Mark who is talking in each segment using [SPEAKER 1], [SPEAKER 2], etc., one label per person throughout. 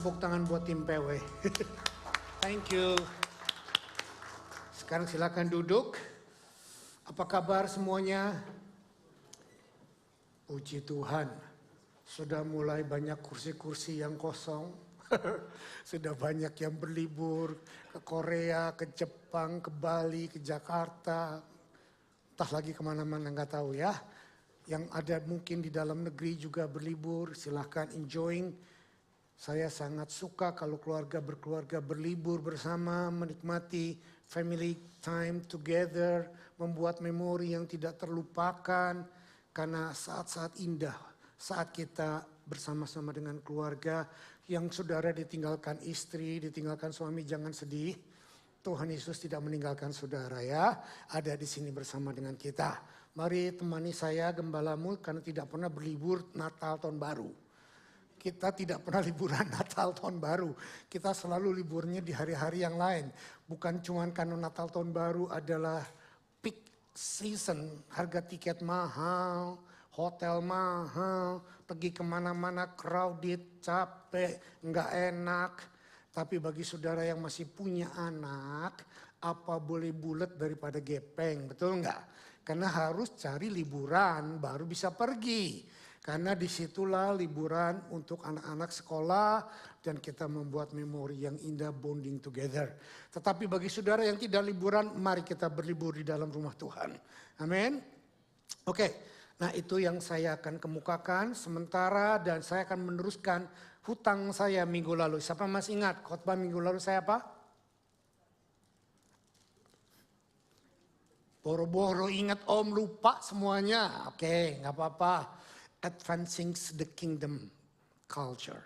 [SPEAKER 1] Tepuk tangan buat tim PW. Thank you. Sekarang silakan duduk. Apa kabar semuanya? Puji Tuhan. Sudah mulai banyak kursi-kursi yang kosong. Sudah banyak yang berlibur ke Korea, ke Jepang, ke Bali, ke Jakarta. Entah lagi kemana-mana nggak tahu ya. Yang ada mungkin di dalam negeri juga berlibur. Silahkan enjoying. Saya sangat suka kalau keluarga berkeluarga berlibur bersama, menikmati family time together, membuat memori yang tidak terlupakan. Karena saat-saat indah, saat kita bersama-sama dengan keluarga, yang saudara ditinggalkan istri, ditinggalkan suami, jangan sedih. Tuhan Yesus tidak meninggalkan saudara ya, ada di sini bersama dengan kita. Mari temani saya gembalamu karena tidak pernah berlibur Natal Tahun Baru. Kita tidak pernah liburan Natal Tahun Baru. Kita selalu liburnya di hari-hari yang lain. Bukan cuma karena Natal Tahun Baru adalah peak season. Harga tiket mahal, hotel mahal, pergi kemana-mana crowded, capek, nggak enak. Tapi bagi saudara yang masih punya anak, apa boleh bulat daripada gepeng, betul nggak? Karena harus cari liburan baru bisa pergi. Karena disitulah liburan untuk anak-anak sekolah dan kita membuat memori yang indah bonding together. Tetapi bagi saudara yang tidak liburan, mari kita berlibur di dalam rumah Tuhan. Amin. Oke, nah itu yang saya akan kemukakan sementara dan saya akan meneruskan hutang saya minggu lalu. Siapa masih ingat khotbah minggu lalu saya apa? Boro-boro ingat om lupa semuanya. Oke, nggak apa-apa. Advancing the kingdom culture.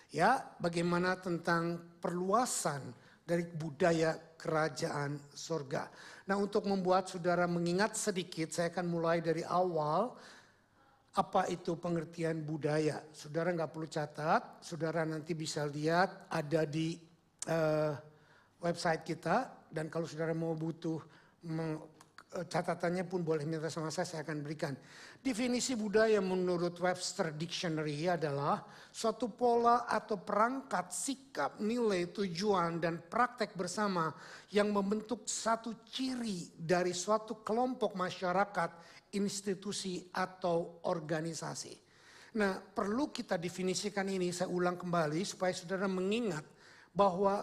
[SPEAKER 1] Ya, bagaimana tentang perluasan dari budaya kerajaan surga. Nah, untuk membuat saudara mengingat sedikit, saya akan mulai dari awal. Apa itu pengertian budaya? Saudara nggak perlu catat, saudara nanti bisa lihat ada di website kita. Dan kalau saudara mau butuh catatannya pun boleh minta sama saya akan berikan. Definisi budaya menurut Webster Dictionary adalah suatu pola atau perangkat sikap, nilai, tujuan, dan praktek bersama yang membentuk satu ciri dari suatu kelompok masyarakat, institusi, atau organisasi. Nah, perlu kita definisikan ini, saya ulang kembali supaya saudara mengingat bahwa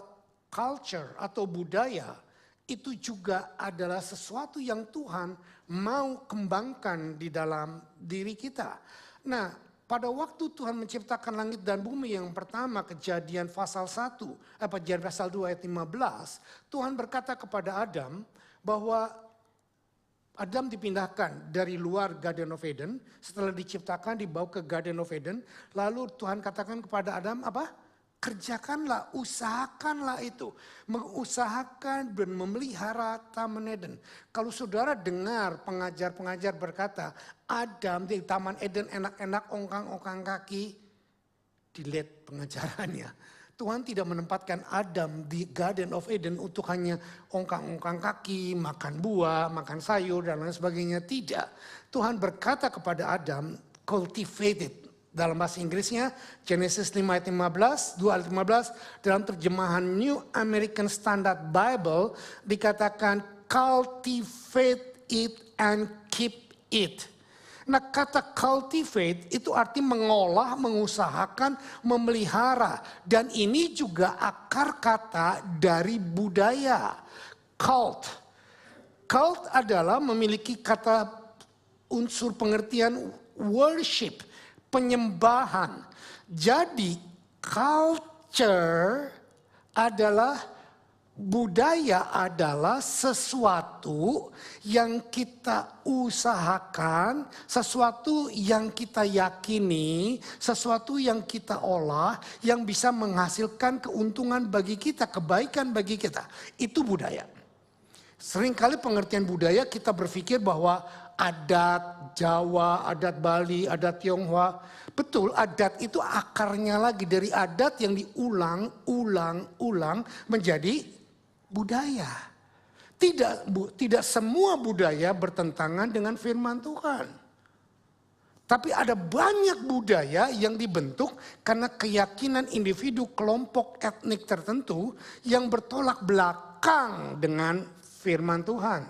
[SPEAKER 1] culture atau budaya itu juga adalah sesuatu yang Tuhan mau kembangkan di dalam diri kita. Nah, pada waktu Tuhan menciptakan langit dan bumi yang pertama, Kejadian pasal 1, Kejadian pasal 2 ayat 15, Tuhan berkata kepada Adam bahwa Adam dipindahkan dari luar Garden of Eden, setelah diciptakan dibawa ke Garden of Eden, lalu Tuhan katakan kepada Adam apa? Kerjakanlah, usahakanlah itu. Mengusahakan dan memelihara Taman Eden. Kalau saudara dengar pengajar-pengajar berkata, Adam di Taman Eden enak-enak ongkang-ongkang kaki, delete pengajarannya. Tuhan tidak menempatkan Adam di Garden of Eden untuk hanya ongkang-ongkang kaki, makan buah, makan sayur dan lain sebagainya. Tidak. Tuhan berkata kepada Adam, cultivate it. Dalam bahasa Inggrisnya, Genesis 5 ayat 15, 2 ayat 15, dalam terjemahan New American Standard Bible dikatakan cultivate it and keep it. Nah, kata cultivate itu arti mengolah, mengusahakan, memelihara. Dan ini juga akar kata dari budaya. Cult. Cult adalah memiliki kata unsur pengertian worship. Penyembahan. Jadi culture adalah budaya adalah sesuatu yang kita usahakan, sesuatu yang kita yakini, sesuatu yang kita olah, yang bisa menghasilkan keuntungan bagi kita, kebaikan bagi kita. Itu budaya. Seringkali pengertian budaya kita berpikir bahwa adat Jawa, adat Bali, adat Tionghoa. Betul, adat itu akarnya lagi dari adat yang diulang-ulang menjadi budaya. Tidak semua budaya bertentangan dengan firman Tuhan. Tapi ada banyak budaya yang dibentuk karena keyakinan individu kelompok etnik tertentu yang bertolak belakang dengan firman Tuhan.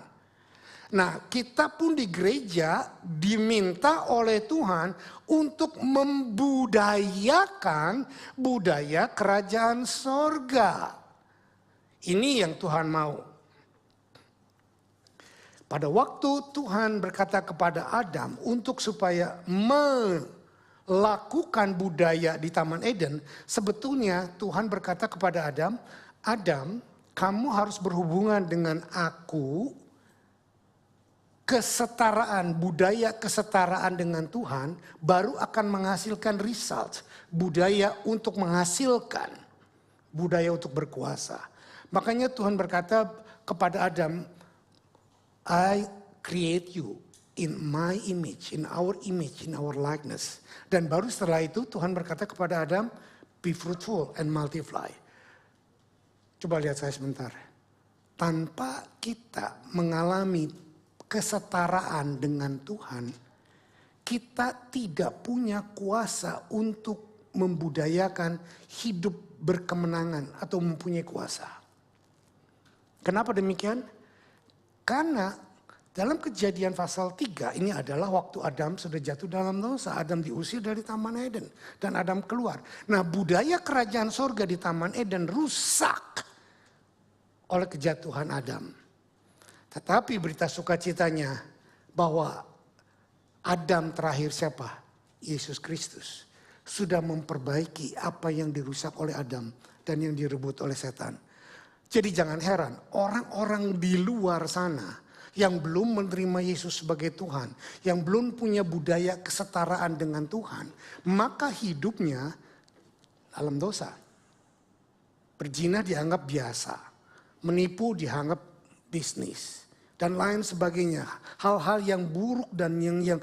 [SPEAKER 1] Nah, kita pun di gereja diminta oleh Tuhan untuk membudayakan budaya kerajaan sorga. Ini yang Tuhan mau. Pada waktu Tuhan berkata kepada Adam untuk supaya melakukan budaya di Taman Eden, sebetulnya Tuhan berkata kepada Adam, Adam, kamu harus berhubungan dengan aku. Kesetaraan, budaya kesetaraan dengan Tuhan baru akan menghasilkan result. Budaya untuk menghasilkan, budaya untuk berkuasa. Makanya Tuhan berkata kepada Adam, I create you in my image, in our likeness. Dan baru setelah itu Tuhan berkata kepada Adam, be fruitful and multiply. Coba lihat saya sebentar. Tanpa kita mengalami kesetaraan dengan Tuhan, kita tidak punya kuasa untuk membudayakan hidup berkemenangan atau mempunyai kuasa. Kenapa demikian? Karena dalam Kejadian pasal 3 ini adalah waktu Adam sudah jatuh dalam dosa. Adam diusir dari Taman Eden dan Adam keluar. Nah, budaya kerajaan sorga di Taman Eden rusak oleh kejatuhan Adam. Tetapi berita sukacitanya bahwa Adam terakhir siapa? Yesus Kristus. Sudah memperbaiki apa yang dirusak oleh Adam dan yang direbut oleh setan. Jadi jangan heran, orang-orang di luar sana yang belum menerima Yesus sebagai Tuhan, yang belum punya budaya kesetaraan dengan Tuhan, maka hidupnya dalam dosa. Berzina dianggap biasa, menipu dianggap bisnis, dan lain sebagainya. Hal-hal yang buruk dan yang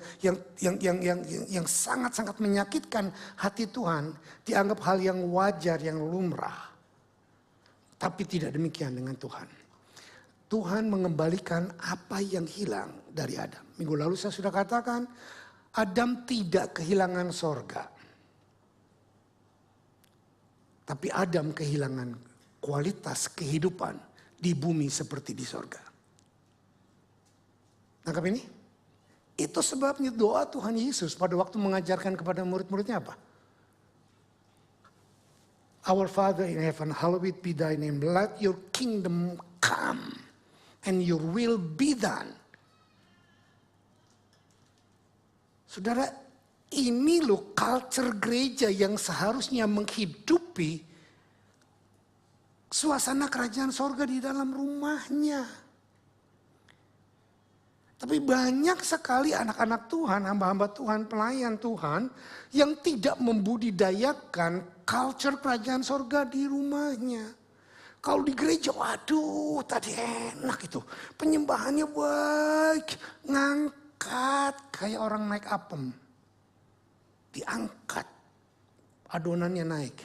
[SPEAKER 1] sangat-sangat menyakitkan hati Tuhan dianggap hal yang wajar, yang lumrah. Tapi tidak demikian dengan Tuhan. Tuhan mengembalikan apa yang hilang dari Adam. Minggu lalu saya sudah katakan, Adam tidak kehilangan sorga. Tapi Adam kehilangan kualitas kehidupan di bumi seperti di sorga. Nangkap ini? Itu sebabnya doa Tuhan Yesus pada waktu mengajarkan kepada murid-muridnya apa? Our Father in heaven, hallowed be thy name. Let your kingdom come and your will be done. Saudara, ini loh culture gereja yang seharusnya menghidupi suasana kerajaan sorga di dalam rumahnya. Tapi banyak sekali anak-anak Tuhan, hamba-hamba Tuhan, pelayan Tuhan yang tidak membudidayakan culture kerajaan sorga di rumahnya. Kalau di gereja, waduh tadi enak itu. Penyembahannya baik, ngangkat kayak orang naik apem. Diangkat, adonannya naik.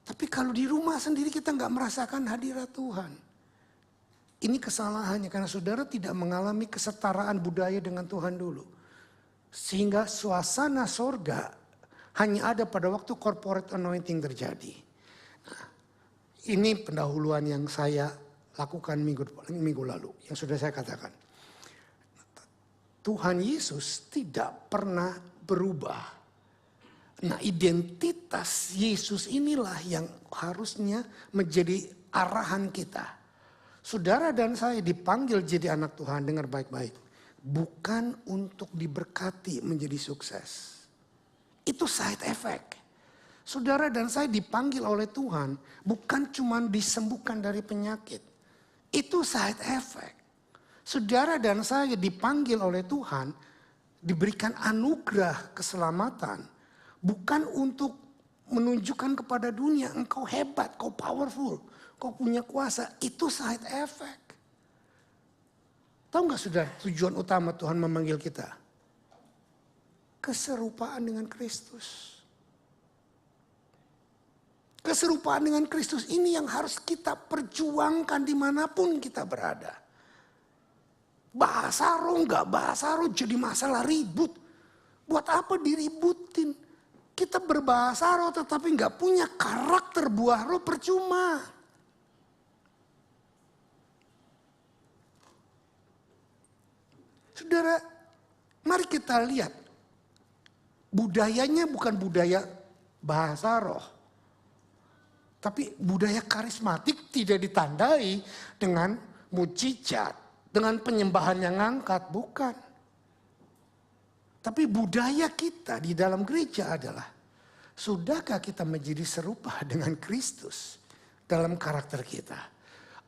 [SPEAKER 1] Tapi kalau di rumah sendiri kita nggak merasakan hadirat Tuhan. Ini kesalahannya karena saudara tidak mengalami kesetaraan budaya dengan Tuhan dulu. Sehingga suasana sorga hanya ada pada waktu corporate anointing terjadi. Nah, ini pendahuluan yang saya lakukan minggu lalu. Yang sudah saya katakan. Tuhan Yesus tidak pernah berubah. Nah, identitas Yesus inilah yang harusnya menjadi arahan kita. Saudara dan saya dipanggil jadi anak Tuhan, dengar baik-baik. Bukan untuk diberkati menjadi sukses. Itu side effect. Saudara dan saya dipanggil oleh Tuhan bukan cuma disembuhkan dari penyakit. Itu side effect. Saudara dan saya dipanggil oleh Tuhan diberikan anugerah keselamatan. Bukan untuk menunjukkan kepada dunia engkau hebat, kau powerful. Kau punya kuasa, itu side effect. Tahu gak sudah tujuan utama Tuhan memanggil kita? Keserupaan dengan Kristus. Keserupaan dengan Kristus ini yang harus kita perjuangkan dimanapun kita berada. Bahasa roh gak bahasa roh jadi masalah ribut. Buat apa diributin? Kita berbahasa roh tetapi nggak punya karakter buah roh, percuma. Saudara, mari kita lihat. Budayanya bukan budaya bahasa roh. Tapi budaya karismatik tidak ditandai dengan mujizat, dengan penyembahan yang ngangkat, bukan. Tapi budaya kita di dalam gereja adalah, sudahkah kita menjadi serupa dengan Kristus dalam karakter kita?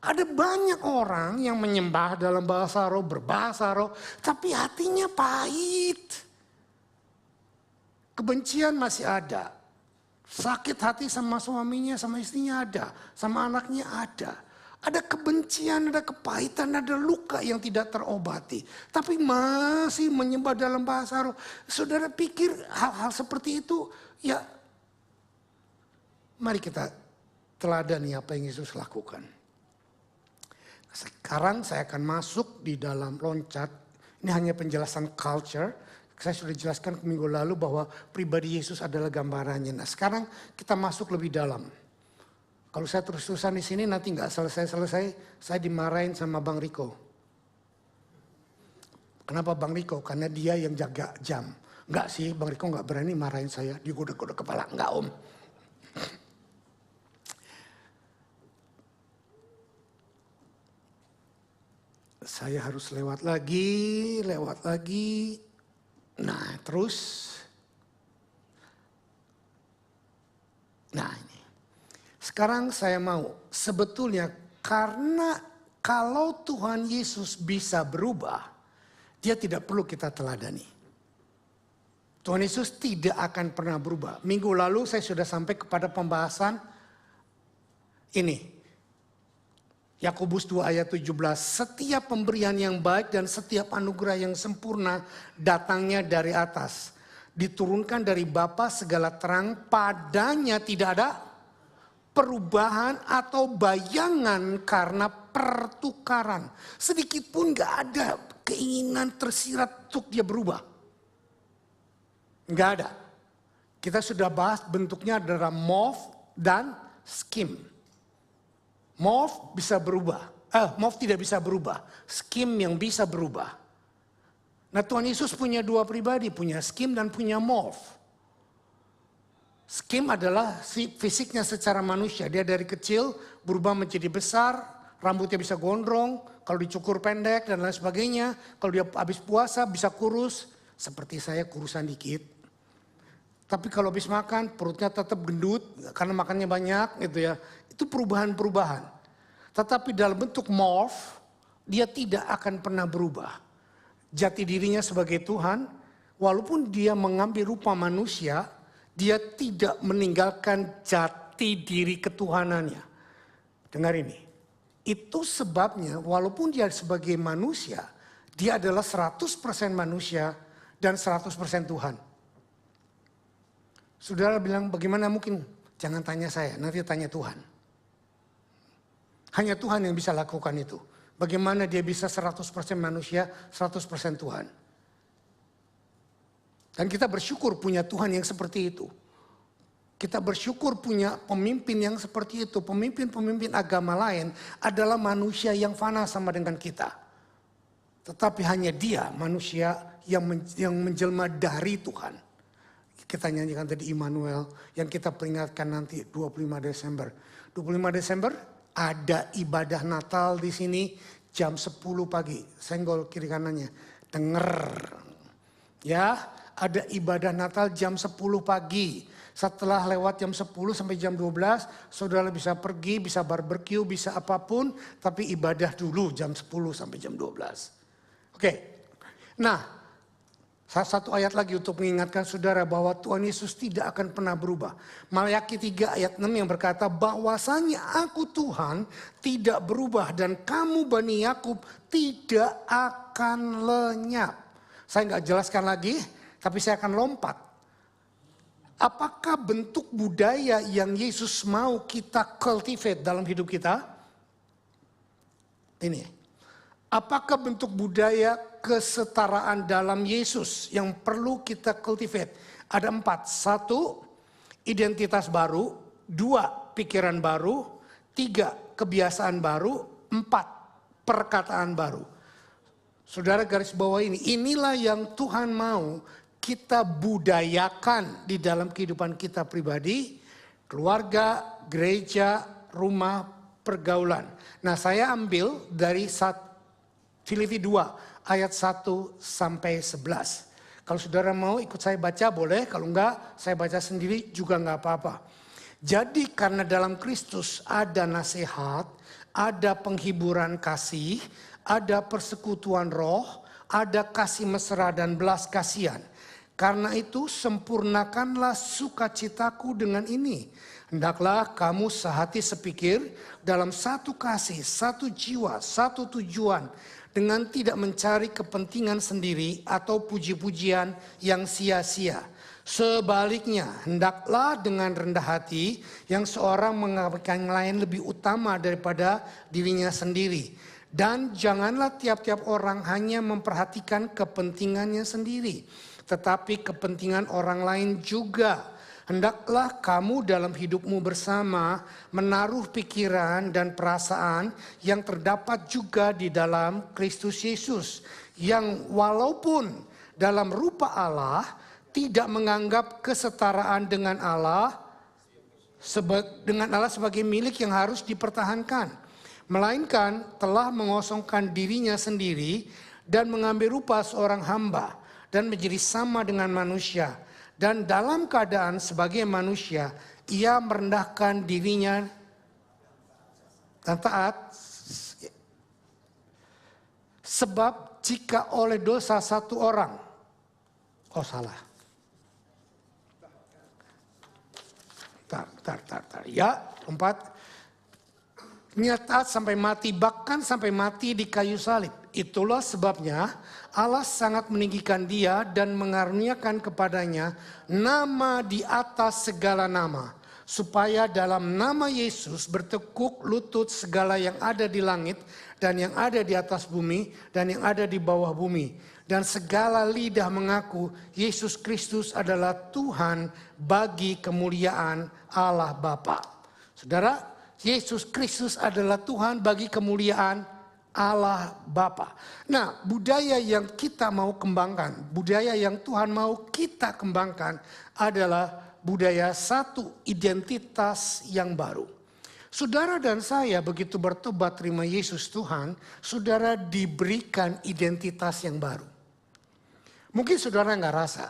[SPEAKER 1] Ada banyak orang yang menyembah dalam bahasa roh, berbahasa roh, tapi hatinya pahit. Kebencian masih ada. Sakit hati sama suaminya, sama istrinya ada. Sama anaknya ada. Ada kebencian, ada kepahitan, ada luka yang tidak terobati. Tapi masih menyembah dalam bahasa roh. Saudara pikir hal-hal seperti itu, ya mari kita teladani apa yang Yesus lakukan. Sekarang saya akan masuk di dalam loncat. Ini hanya penjelasan culture. Saya sudah jelaskan minggu lalu bahwa pribadi Yesus adalah gambarannya. Nah sekarang kita masuk lebih dalam. Kalau saya terus-terusan di sini nanti nggak selesai-selesai, saya dimarahin sama Bang Riko. Kenapa Bang Riko? Karena dia yang jaga jam. Enggak sih, Bang Riko nggak berani marahin saya. Dia goda-goda kepala. Enggak om. Saya harus lewat lagi. Nah terus. Nah ini. Sekarang saya mau. Sebetulnya karena kalau Tuhan Yesus bisa berubah. Dia tidak perlu kita teladani. Tuhan Yesus tidak akan pernah berubah. Minggu lalu saya sudah sampai kepada pembahasan ini. Yakobus 2 ayat 17, setiap pemberian yang baik dan setiap anugerah yang sempurna datangnya dari atas. Diturunkan dari Bapa segala terang, padanya tidak ada perubahan atau bayangan karena pertukaran. Sedikit pun gak ada keinginan tersirat untuk dia berubah. Gak ada. Kita sudah bahas bentuknya adalah morph dan skim. Morph bisa berubah. Morph tidak bisa berubah. Skim yang bisa berubah. Nah Tuhan Yesus punya dua pribadi. Punya skim dan punya morph. Skim adalah fisiknya secara manusia. Dia dari kecil berubah menjadi besar. Rambutnya bisa gondrong. Kalau dicukur pendek dan lain sebagainya. Kalau dia habis puasa bisa kurus. Seperti saya kurusan dikit. Tapi kalau habis makan perutnya tetap gendut karena makannya banyak gitu ya. Itu perubahan-perubahan. Tetapi dalam bentuk morph dia tidak akan pernah berubah. Jati dirinya sebagai Tuhan walaupun dia mengambil rupa manusia dia tidak meninggalkan jati diri ketuhanannya. Dengar ini. Itu sebabnya walaupun dia sebagai manusia dia adalah 100% manusia dan 100% Tuhan. Saudara bilang bagaimana mungkin? Jangan tanya saya, nanti tanya Tuhan. Hanya Tuhan yang bisa lakukan itu. Bagaimana dia bisa 100% manusia, 100% Tuhan. Dan kita bersyukur punya Tuhan yang seperti itu. Kita bersyukur punya pemimpin yang seperti itu. Pemimpin-pemimpin agama lain adalah manusia yang fana sama dengan kita. Tetapi hanya dia manusia yang menjelma dari Tuhan. Kita nyanyikan tadi Immanuel yang kita peringatkan nanti 25 Desember. 25 Desember ada ibadah Natal di sini jam 10 pagi. Senggol kiri kanannya. Dengar. Ya, ada ibadah Natal jam 10 pagi. Setelah lewat jam 10 sampai jam 12, saudara bisa pergi, bisa barbecue, bisa apapun. Tapi ibadah dulu jam 10 sampai jam 12. Oke, nah. Satu ayat lagi untuk mengingatkan saudara bahwa Tuhan Yesus tidak akan pernah berubah. Maliaki 3 ayat 6 yang berkata bahwasanya aku Tuhan tidak berubah dan kamu Bani Yakub tidak akan lenyap. Saya nggak jelaskan lagi tapi saya akan lompat. Apakah bentuk budaya yang Yesus mau kita cultivate dalam hidup kita? Ini. Apakah bentuk budaya kesetaraan dalam Yesus yang perlu kita cultivate. Ada 4. 1, identitas baru. 2, pikiran baru. 3, kebiasaan baru. 4, perkataan baru. Saudara garis bawah ini, inilah yang Tuhan mau kita budayakan di dalam kehidupan kita pribadi, keluarga, gereja, rumah, pergaulan. Nah, saya ambil dari Filipi 2 ayat 1 sampai 11. Kalau saudara mau ikut saya baca boleh, kalau enggak saya baca sendiri juga enggak apa-apa. Jadi karena dalam Kristus ada nasihat, ada penghiburan kasih, ada persekutuan roh, ada kasih mesra dan belas kasihan. Karena itu sempurnakanlah sukacitaku dengan ini. Hendaklah kamu sehati sepikir dalam satu kasih, satu jiwa, satu tujuan. Dengan tidak mencari kepentingan sendiri atau puji-pujian yang sia-sia. Sebaliknya, hendaklah dengan rendah hati yang seorang menganggap yang lain lebih utama daripada dirinya sendiri. Dan janganlah tiap-tiap orang hanya memperhatikan kepentingannya sendiri, tetapi kepentingan orang lain juga. Hendaklah kamu dalam hidupmu bersama menaruh pikiran dan perasaan yang terdapat juga di dalam Kristus Yesus. Yang walaupun dalam rupa Allah tidak menganggap kesetaraan dengan Allah sebagai milik yang harus dipertahankan. Melainkan telah mengosongkan dirinya sendiri dan mengambil rupa seorang hamba dan menjadi sama dengan manusia. Dan dalam keadaan sebagai manusia, ia merendahkan dirinya dan taat. Sebab jika oleh dosa satu orang, Ya, 4. Niat taat sampai mati, bahkan sampai mati di kayu salib. Itulah sebabnya Allah sangat meninggikan dia dan mengaruniakan kepadanya nama di atas segala nama. Supaya dalam nama Yesus bertekuk lutut segala yang ada di langit dan yang ada di atas bumi dan yang ada di bawah bumi. Dan segala lidah mengaku Yesus Kristus adalah Tuhan bagi kemuliaan Allah Bapa. Saudara, Yesus Kristus adalah Tuhan bagi kemuliaan Allah Bapa. Nah, budaya yang kita mau kembangkan, budaya yang Tuhan mau kita kembangkan adalah budaya satu, identitas yang baru. Saudara dan saya begitu bertobat terima Yesus Tuhan, saudara diberikan identitas yang baru. Mungkin saudara nggak rasa.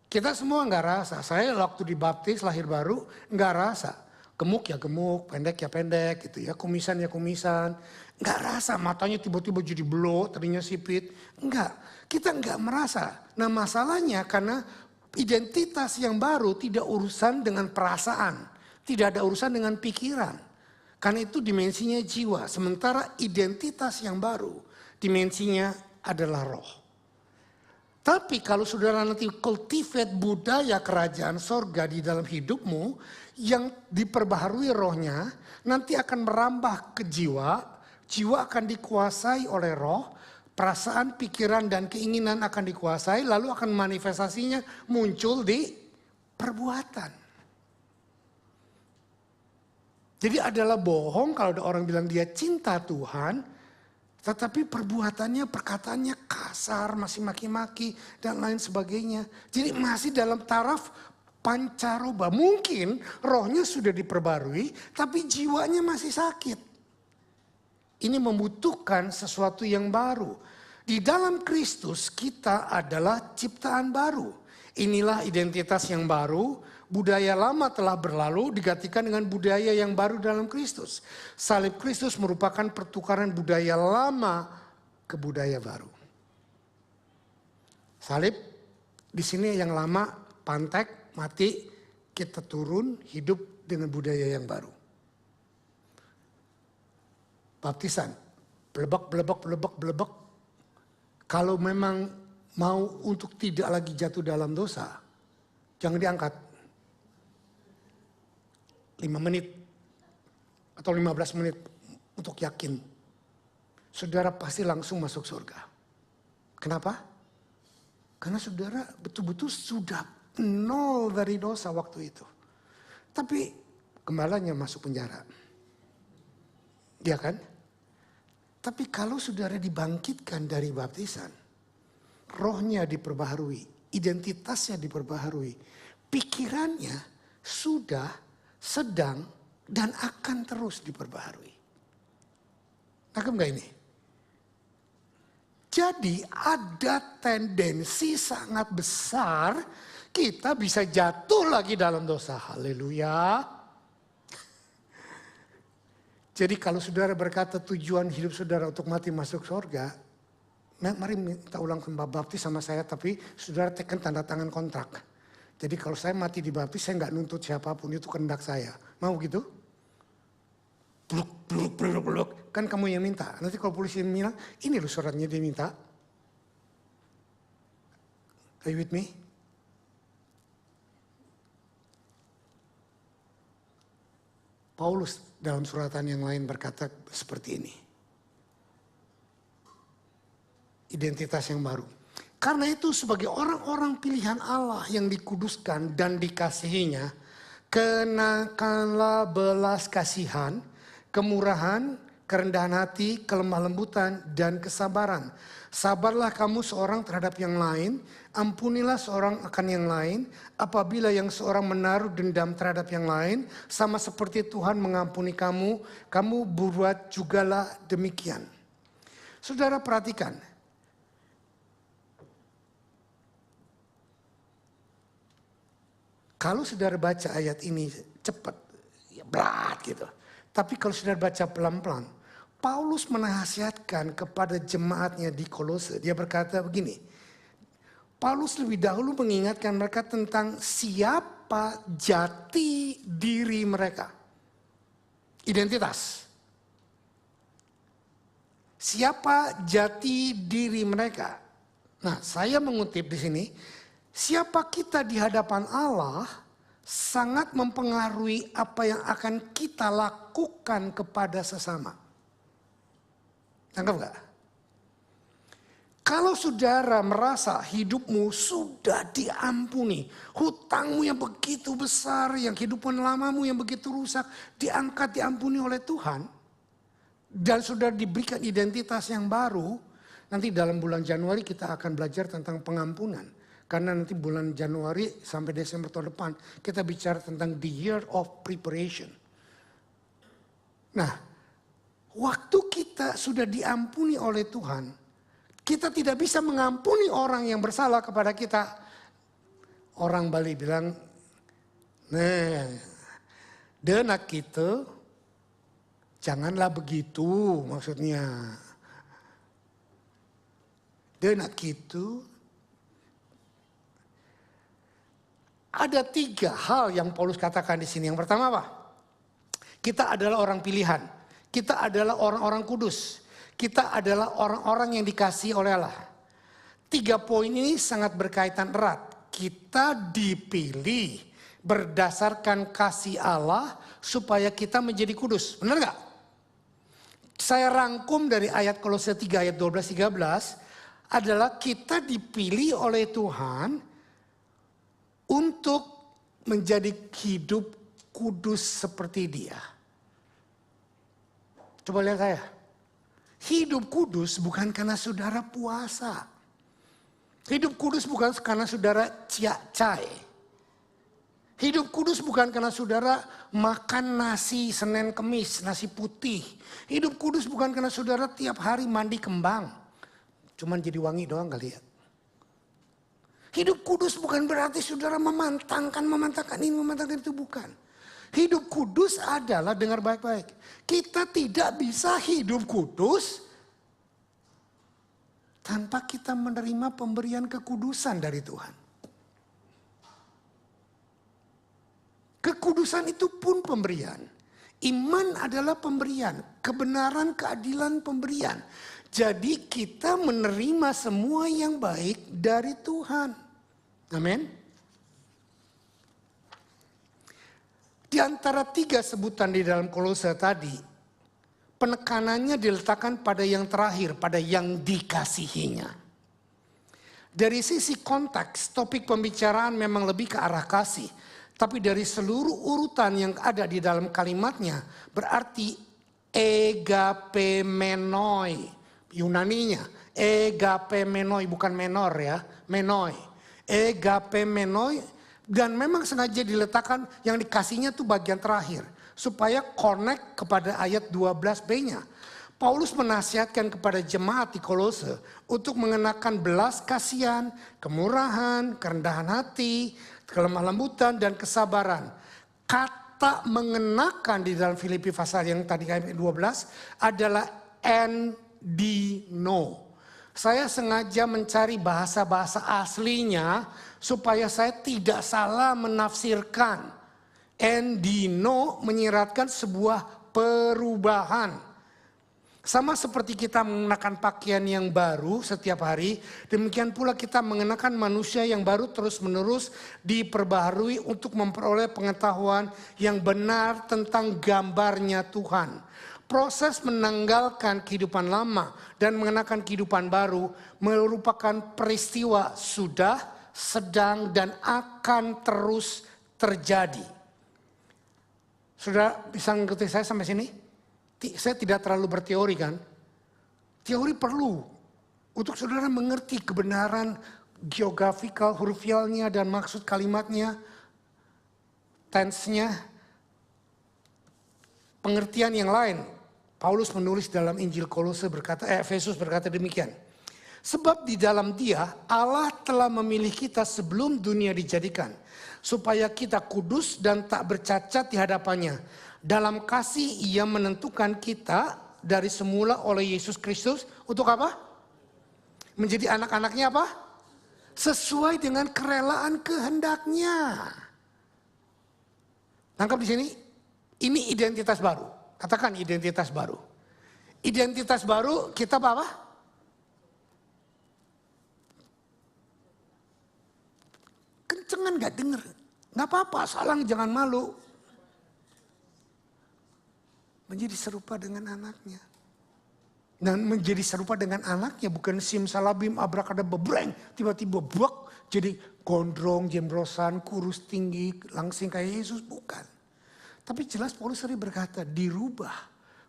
[SPEAKER 1] Kita semua nggak rasa. Saya waktu dibaptis lahir baru nggak rasa. Gemuk ya gemuk, pendek ya pendek gitu ya, kumisan ya kumisan. Nggak rasa matanya tiba-tiba jadi belok, tadinya sipit. Enggak, kita nggak merasa. Nah masalahnya karena identitas yang baru tidak urusan dengan perasaan. Tidak ada urusan dengan pikiran. Karena itu dimensinya jiwa. Sementara identitas yang baru dimensinya adalah roh. Tapi kalau saudara nanti cultivate budaya kerajaan sorga di dalam hidupmu yang diperbaharui rohnya, nanti akan merambah ke jiwa, jiwa akan dikuasai oleh roh, perasaan, pikiran, dan keinginan akan dikuasai, lalu akan manifestasinya muncul di perbuatan. Jadi adalah bohong kalau ada orang bilang dia cinta Tuhan, tetapi perbuatannya, perkataannya kasar, masih maki-maki dan lain sebagainya. Jadi masih dalam taraf pancaroba. Mungkin rohnya sudah diperbarui, tapi jiwanya masih sakit. Ini membutuhkan sesuatu yang baru. Di dalam Kristus kita adalah ciptaan baru. Inilah identitas yang baru. Budaya lama telah berlalu digantikan dengan budaya yang baru dalam Kristus. Salib Kristus merupakan pertukaran budaya lama ke budaya baru. Salib di sini yang lama pantek, mati, kita turun hidup dengan budaya yang baru. Baptisan, belebek. Kalau memang mau untuk tidak lagi jatuh dalam dosa, jangan diangkat. 5 menit atau 15 menit untuk yakin. Saudara pasti langsung masuk surga. Kenapa? Karena saudara betul-betul sudah nol dari dosa waktu itu. Tapi gembalanya masuk penjara. Ya kan? Tapi kalau saudara dibangkitkan dari baptisan, rohnya diperbaharui, identitasnya diperbaharui, pikirannya sudah, sedang, dan akan terus diperbaharui. Nangkep gak ini? Jadi ada tendensi sangat besar kita bisa jatuh lagi dalam dosa. Haleluya. Jadi kalau saudara berkata tujuan hidup saudara untuk mati masuk surga, mari minta ulang kembali baptis sama saya, tapi saudara tekan tanda tangan kontrak. Jadi kalau saya mati di baptis, saya nggak nuntut siapapun, itu kehendak saya. Mau gitu? Peluk. Kan kamu yang minta. Nanti kalau polisi bilang, ini loh suratnya dia minta. Are you with me? Paulus dalam suratan yang lain berkata seperti ini. Identitas yang baru. Karena itu sebagai orang-orang pilihan Allah yang dikuduskan dan dikasihinya, kenakanlah belas kasihan, kemurahan, kerendahan hati, kelemah lembutan, dan kesabaran. Sabarlah kamu seorang terhadap yang lain, ampunilah seorang akan yang lain, apabila yang seorang menaruh dendam terhadap yang lain, sama seperti Tuhan mengampuni kamu, kamu berbuat jugalah demikian. Saudara perhatikan, kalau saudara baca ayat ini cepat, ya berat gitu. Tapi kalau saudara baca pelan-pelan, Paulus menasihatkan kepada jemaatnya di Kolose. Dia berkata begini, Paulus lebih dahulu mengingatkan mereka tentang siapa jati diri mereka. Identitas. Siapa jati diri mereka. Nah, saya mengutip di sini, siapa kita di hadapan Allah sangat mempengaruhi apa yang akan kita lakukan kepada sesama. Tangkap gak? Kalau saudara merasa hidupmu sudah diampuni, hutangmu yang begitu besar, yang kehidupan lamamu yang begitu rusak, diangkat, diampuni oleh Tuhan, dan saudara diberikan identitas yang baru, nanti dalam bulan Januari kita akan belajar tentang pengampunan. Karena nanti bulan Januari sampai Desember tahun depan kita bicara tentang the year of preparation. Nah, waktu kita sudah diampuni oleh Tuhan, kita tidak bisa mengampuni orang yang bersalah kepada kita. Orang Bali bilang, nah, denak gitu, janganlah begitu maksudnya. Denak gitu. Ada 3 hal yang Paulus katakan di sini. Yang pertama apa? Kita adalah orang pilihan. Kita adalah orang-orang kudus. Kita adalah orang-orang yang dikasihi oleh Allah. 3 poin ini sangat berkaitan erat. Kita dipilih berdasarkan kasih Allah supaya kita menjadi kudus. Benar gak? Saya rangkum dari ayat Kolose 3 ayat 12-13 adalah kita dipilih oleh Tuhan untuk menjadi hidup kudus seperti Dia. Coba lihat saya. Hidup kudus bukan karena saudara puasa. Hidup kudus bukan karena saudara ciak-cai. Hidup kudus bukan karena saudara makan nasi Senin Kemis, nasi putih. Hidup kudus bukan karena saudara tiap hari mandi kembang. Cuman jadi wangi doang kali ya. Hidup kudus bukan berarti saudara memantangkan ini, memantangkan itu, bukan. Hidup kudus adalah, dengar baik-baik, kita tidak bisa hidup kudus tanpa kita menerima pemberian kekudusan dari Tuhan. Kekudusan itu pun pemberian. Iman adalah pemberian, kebenaran, keadilan pemberian. Jadi kita menerima semua yang baik dari Tuhan. Amin. Di antara 3 sebutan di dalam Kolose tadi, penekanannya diletakkan pada yang terakhir, pada yang dikasihinya. Dari sisi konteks, topik pembicaraan memang lebih ke arah kasih. Tapi dari seluruh urutan yang ada di dalam kalimatnya, berarti agapemenoi. Yunaninya, agapemenoi, bukan menor ya, menoi. Agapemenoi, dan memang sengaja diletakkan yang dikasihnya tuh bagian terakhir. Supaya connect kepada ayat 12b-nya. Paulus menasihatkan kepada jemaat di Kolose untuk mengenakan belas kasihan, kemurahan, kerendahan hati, kelemah lembutan, dan kesabaran. Kata mengenakan di dalam Filipi pasal yang tadi ayat 12 adalah endino. Saya sengaja mencari bahasa-bahasa aslinya supaya saya tidak salah menafsirkan. Endino menyiratkan sebuah perubahan. Sama seperti kita mengenakan pakaian yang baru setiap hari, demikian pula kita mengenakan manusia yang baru terus-menerus diperbaharui untuk memperoleh pengetahuan yang benar tentang gambarnya Tuhan. Proses menanggalkan kehidupan lama dan mengenakan kehidupan baru merupakan peristiwa sudah, sedang, dan akan terus terjadi. Sudah bisa mengikuti saya sampai sini? Saya tidak terlalu berteori kan. Teori perlu untuk saudara mengerti kebenaran geografikal, hurufialnya dan maksud kalimatnya, tense-nya, pengertian yang lain. Paulus menulis dalam Injil Efesus berkata demikian. Sebab di dalam Dia Allah telah memilih kita sebelum dunia dijadikan, supaya kita kudus dan tak bercacat di hadapannya. Dalam kasih Ia menentukan kita dari semula oleh Yesus Kristus untuk apa? Menjadi anak-anaknya apa? Sesuai dengan kerelaan kehendaknya. Tangkap di sini, ini identitas baru. Katakan identitas baru. Identitas baru kita apa? Kencengan gak denger? Gak apa-apa, salah jangan malu. Menjadi serupa dengan anaknya. Dan menjadi serupa dengan anaknya bukan simsalabim abrakadabra breng. Tiba-tiba buak jadi gondrong, jembrosan, kurus tinggi, langsing kayak Yesus. Bukan. Tapi jelas Paulus sering berkata dirubah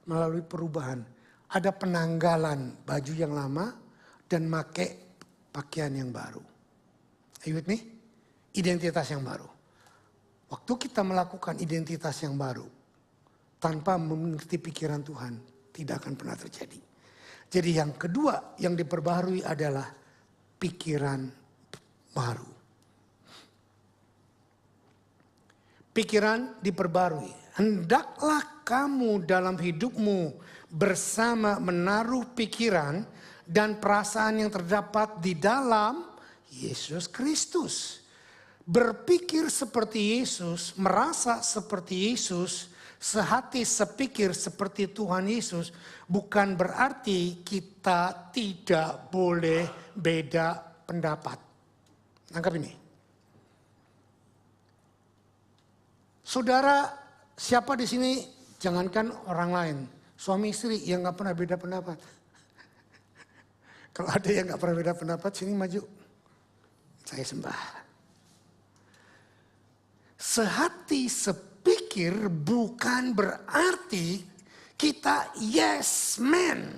[SPEAKER 1] melalui perubahan. Ada penanggalan baju yang lama dan pakai pakaian yang baru. Are you with me? Identitas yang baru. Waktu kita melakukan identitas yang baru, tanpa mengerti pikiran Tuhan, tidak akan pernah terjadi. Jadi yang kedua yang diperbaharui adalah pikiran baru. Pikiran diperbarui. Hendaklah kamu dalam hidupmu bersama menaruh pikiran dan perasaan yang terdapat di dalam Yesus Kristus. Berpikir seperti Yesus, merasa seperti Yesus, sehati sepikir seperti Tuhan Yesus, bukan berarti kita tidak boleh beda pendapat. Tangkap ini. Saudara, siapa di sini, jangankan orang lain, suami istri yang gak pernah beda pendapat. Kalau ada yang gak pernah beda pendapat, sini maju. Saya sembah. Sehati sepikir bukan berarti kita yes man.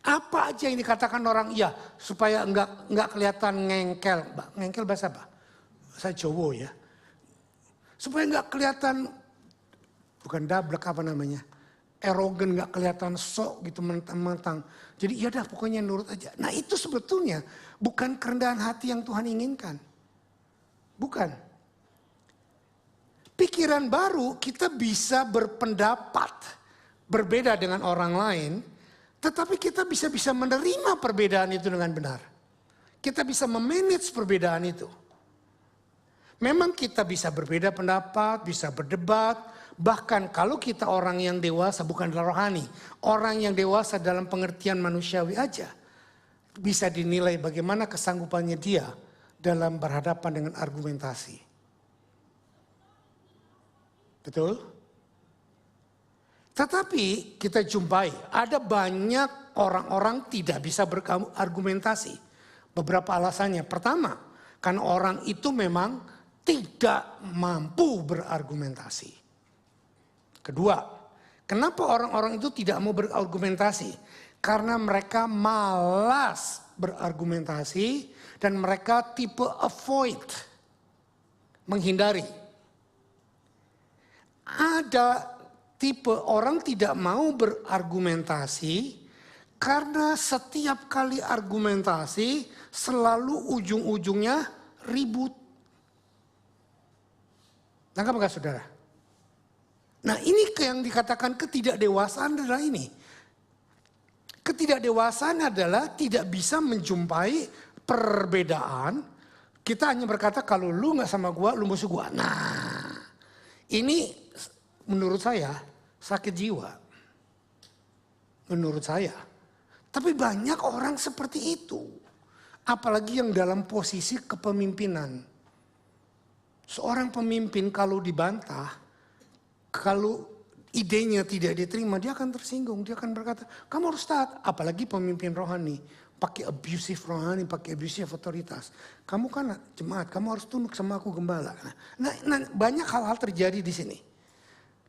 [SPEAKER 1] Apa aja yang dikatakan orang iya supaya enggak kelihatan ngengkel. Ngengkel bahasa apa? Saya Jawa ya. Supaya enggak kelihatan, bukan dablek apa namanya. Erogen, enggak kelihatan sok gitu mentang-mentang. Jadi ya dah pokoknya nurut aja. Nah itu sebetulnya bukan kerendahan hati yang Tuhan inginkan. Bukan. Pikiran baru kita bisa berpendapat berbeda dengan orang lain, tetapi kita bisa menerima perbedaan itu dengan benar. Kita bisa memanage perbedaan itu. Memang kita bisa berbeda pendapat, bisa berdebat, bahkan kalau kita orang yang dewasa bukan rohani, orang yang dewasa dalam pengertian manusiawi aja, bisa dinilai bagaimana kesanggupannya dia dalam berhadapan dengan argumentasi. Betul? Tetapi kita jumpai ada banyak orang-orang tidak bisa berargumentasi. Beberapa alasannya. Pertama, karena orang itu memang tidak mampu berargumentasi. Kedua, kenapa orang-orang itu tidak mau berargumentasi? Karena mereka malas berargumentasi dan mereka tipe avoid, menghindari. Ada tipe orang tidak mau berargumentasi karena setiap kali argumentasi selalu ujung-ujungnya ribut. Nangkap enggak saudara? Nah ini yang dikatakan ketidakdewasaan adalah ini. Ketidakdewasaan adalah tidak bisa menjumpai perbedaan. Kita hanya berkata kalau lu gak sama gua, lu musuh gua. Nah ini menurut saya sakit jiwa. Menurut saya. Tapi banyak orang seperti itu. Apalagi yang dalam posisi kepemimpinan. Seorang pemimpin kalau dibantah, kalau idenya tidak diterima, dia akan tersinggung. Dia akan berkata, kamu harus taat. Apalagi pemimpin rohani, pakai abusive rohani, pakai abusive otoritas. Kamu kan jemaat, kamu harus tunduk sama aku gembala. Nah, banyak hal-hal terjadi di sini.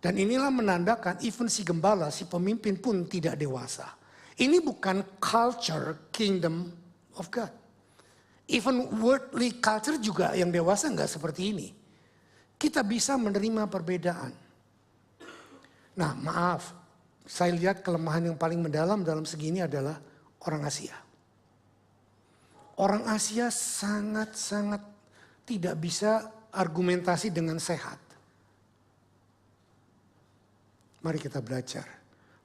[SPEAKER 1] Dan inilah menandakan even si gembala, si pemimpin pun tidak dewasa. Ini bukan culture kingdom of God. Even worldly culture juga yang dewasa nggak seperti ini. Kita bisa menerima perbedaan. Nah maaf, saya lihat kelemahan yang paling mendalam dalam segini adalah orang Asia. Orang Asia sangat-sangat tidak bisa argumentasi dengan sehat. Mari kita belajar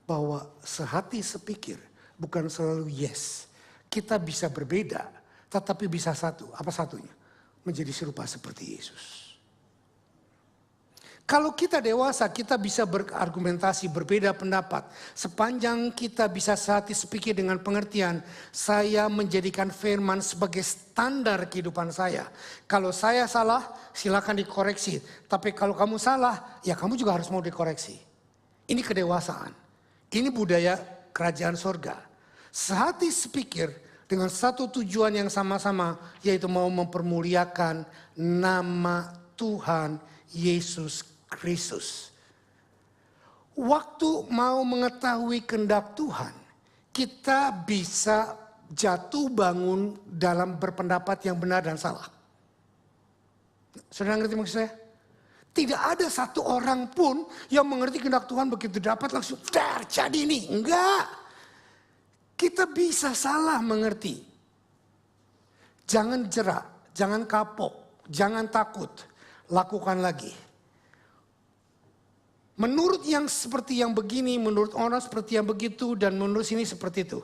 [SPEAKER 1] bahwa sehati sepikir bukan selalu yes. Kita bisa berbeda. Tetapi bisa satu, apa satunya? Menjadi serupa seperti Yesus. Kalau kita dewasa, kita bisa berargumentasi, berbeda pendapat. Sepanjang kita bisa sehati sepikir dengan pengertian, saya menjadikan firman sebagai standar kehidupan saya. Kalau saya salah, silakan dikoreksi. Tapi kalau kamu salah, ya kamu juga harus mau dikoreksi. Ini kedewasaan. Ini budaya kerajaan sorga. Sehati sepikir, dengan satu tujuan yang sama-sama, yaitu mau mempermuliakan nama Tuhan Yesus Kristus. Waktu mau mengetahui kehendak Tuhan, kita bisa jatuh bangun dalam berpendapat yang benar dan salah. Saudara ngerti maksud saya? Tidak ada satu orang pun yang mengerti kehendak Tuhan begitu dapat langsung terjadi ini. Enggak. Kita bisa salah mengerti. Jangan jerak, jangan kapok, jangan takut. Lakukan lagi. Menurut yang seperti yang begini, menurut orang seperti yang begitu, dan menurut sini seperti itu.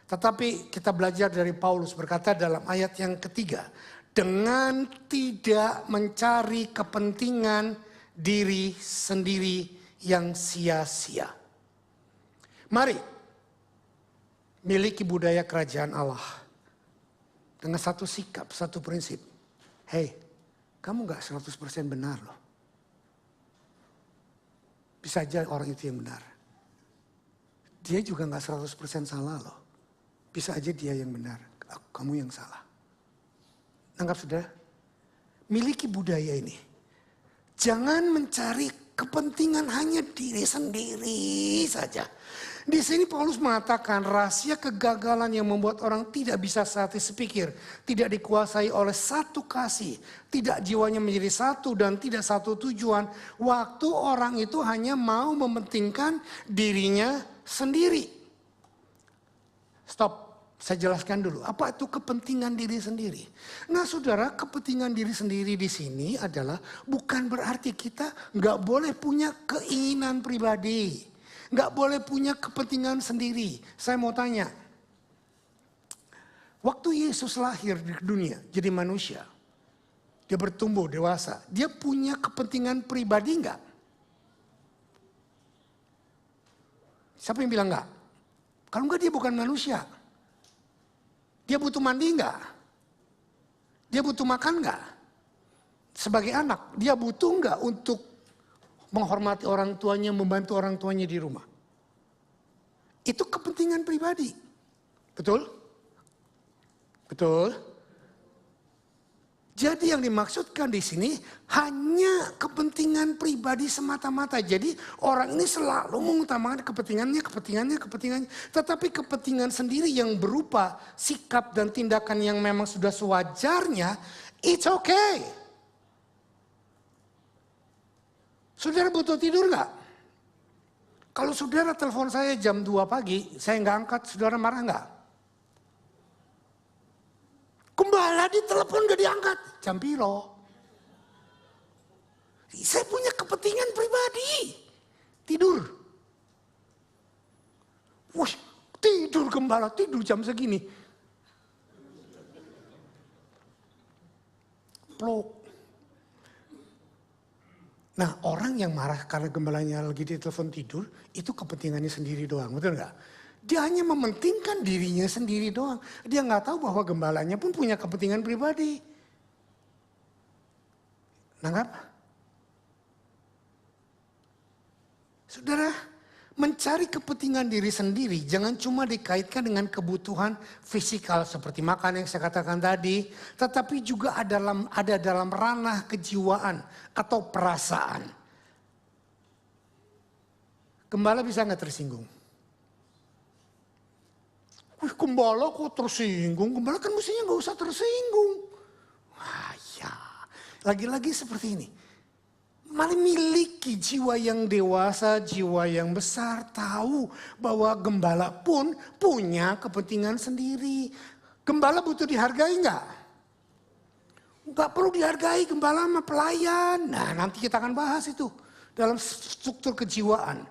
[SPEAKER 1] Tetapi kita belajar dari Paulus berkata dalam ayat yang ketiga. Dengan tidak mencari kepentingan diri sendiri yang sia-sia. Mari. Miliki budaya kerajaan Allah. Dengan satu sikap, satu prinsip. Hei, kamu gak 100% benar loh. Bisa aja orang itu yang benar. Dia juga gak 100% salah loh. Bisa aja dia yang benar, kamu yang salah. Nangkap saudara? Miliki budaya ini. Jangan mencari kepentingan hanya diri sendiri saja. Di sini Paulus mengatakan rahasia kegagalan yang membuat orang tidak bisa sehati sepikir. Tidak dikuasai oleh satu kasih. Tidak jiwanya menjadi satu dan tidak satu tujuan. Waktu orang itu hanya mau mementingkan dirinya sendiri. Stop. Saya jelaskan dulu, apa itu kepentingan diri sendiri? Nah saudara, kepentingan diri sendiri di sini adalah bukan berarti kita nggak boleh punya keinginan pribadi. Nggak boleh punya kepentingan sendiri. Saya mau tanya, waktu Yesus lahir di dunia jadi manusia, dia bertumbuh dewasa, dia punya kepentingan pribadi nggak? Siapa yang bilang nggak? Kalau nggak dia bukan manusia. Dia butuh mandi enggak? Dia butuh makan enggak? Sebagai anak, dia butuh enggak untuk menghormati orang tuanya, membantu orang tuanya di rumah? Itu kepentingan pribadi. Betul? Betul? Jadi yang dimaksudkan di sini hanya kepentingan pribadi semata-mata. Jadi orang ini selalu mengutamakan kepentingannya. Tetapi kepentingan sendiri yang berupa sikap dan tindakan yang memang sudah sewajarnya, it's okay. Saudara butuh tidur nggak? Kalau saudara telepon saya jam 2 pagi, saya nggak angkat, saudara marah nggak? Gembala ditelepon gak diangkat, jam piro. Saya punya kepentingan pribadi, tidur. Wah, tidur gembala, tidur jam segini. Plok. Nah, orang yang marah karena gembalanya lagi ditelepon tidur, itu kepentingannya sendiri doang, betul nggak? Dia hanya mementingkan dirinya sendiri doang. Dia nggak tahu bahwa gembalanya pun punya kepentingan pribadi. Nanggap? Saudara, mencari kepentingan diri sendiri jangan cuma dikaitkan dengan kebutuhan fisikal seperti makan yang saya katakan tadi, tetapi juga ada dalam ranah kejiwaan atau perasaan. Gembala bisa nggak tersinggung? Gembala kok tersinggung? Gembala kan mestinya nggak usah tersinggung. Wah ya, lagi-lagi seperti ini. Memiliki jiwa yang dewasa, jiwa yang besar, tahu bahwa gembala pun punya kepentingan sendiri. Gembala butuh dihargai nggak? Nggak perlu dihargai, gembala sama pelayan. Nah, nanti kita akan bahas itu dalam struktur kejiwaan.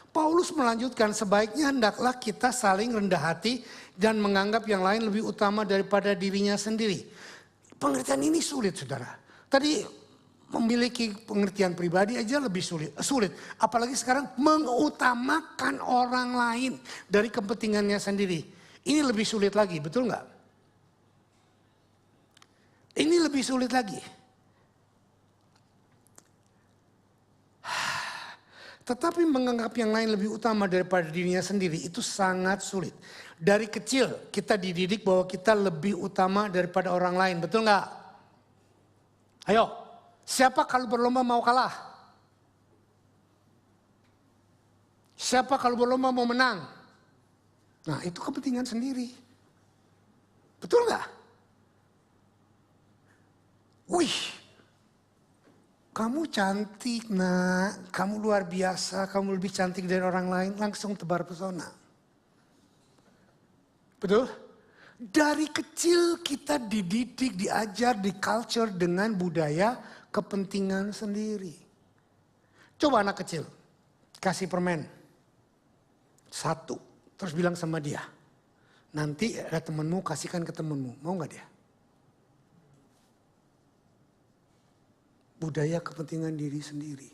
[SPEAKER 1] Paulus melanjutkan, sebaiknya hendaklah kita saling rendah hati dan menganggap yang lain lebih utama daripada dirinya sendiri. Pengertian ini sulit, saudara. Tadi memiliki pengertian pribadi aja lebih sulit. Apalagi sekarang mengutamakan orang lain dari kepentingannya sendiri. Ini lebih sulit lagi, betul nggak? Ini lebih sulit lagi. Tetapi menganggap yang lain lebih utama daripada dirinya sendiri itu sangat sulit. Dari kecil kita dididik bahwa kita lebih utama daripada orang lain, betul nggak? Ayo, siapa kalau berlomba mau kalah? Siapa kalau berlomba mau menang? Nah, itu kepentingan sendiri. Betul nggak? Wih, kamu cantik nak, kamu luar biasa, kamu lebih cantik dari orang lain, langsung tebar pesona. Betul? Dari kecil kita dididik, diajar, di culture dengan budaya kepentingan sendiri. Coba anak kecil, kasih permen. 1, terus bilang sama dia. Nanti ada temenmu, kasihkan ke temenmu, mau gak dia? Budaya kepentingan diri sendiri.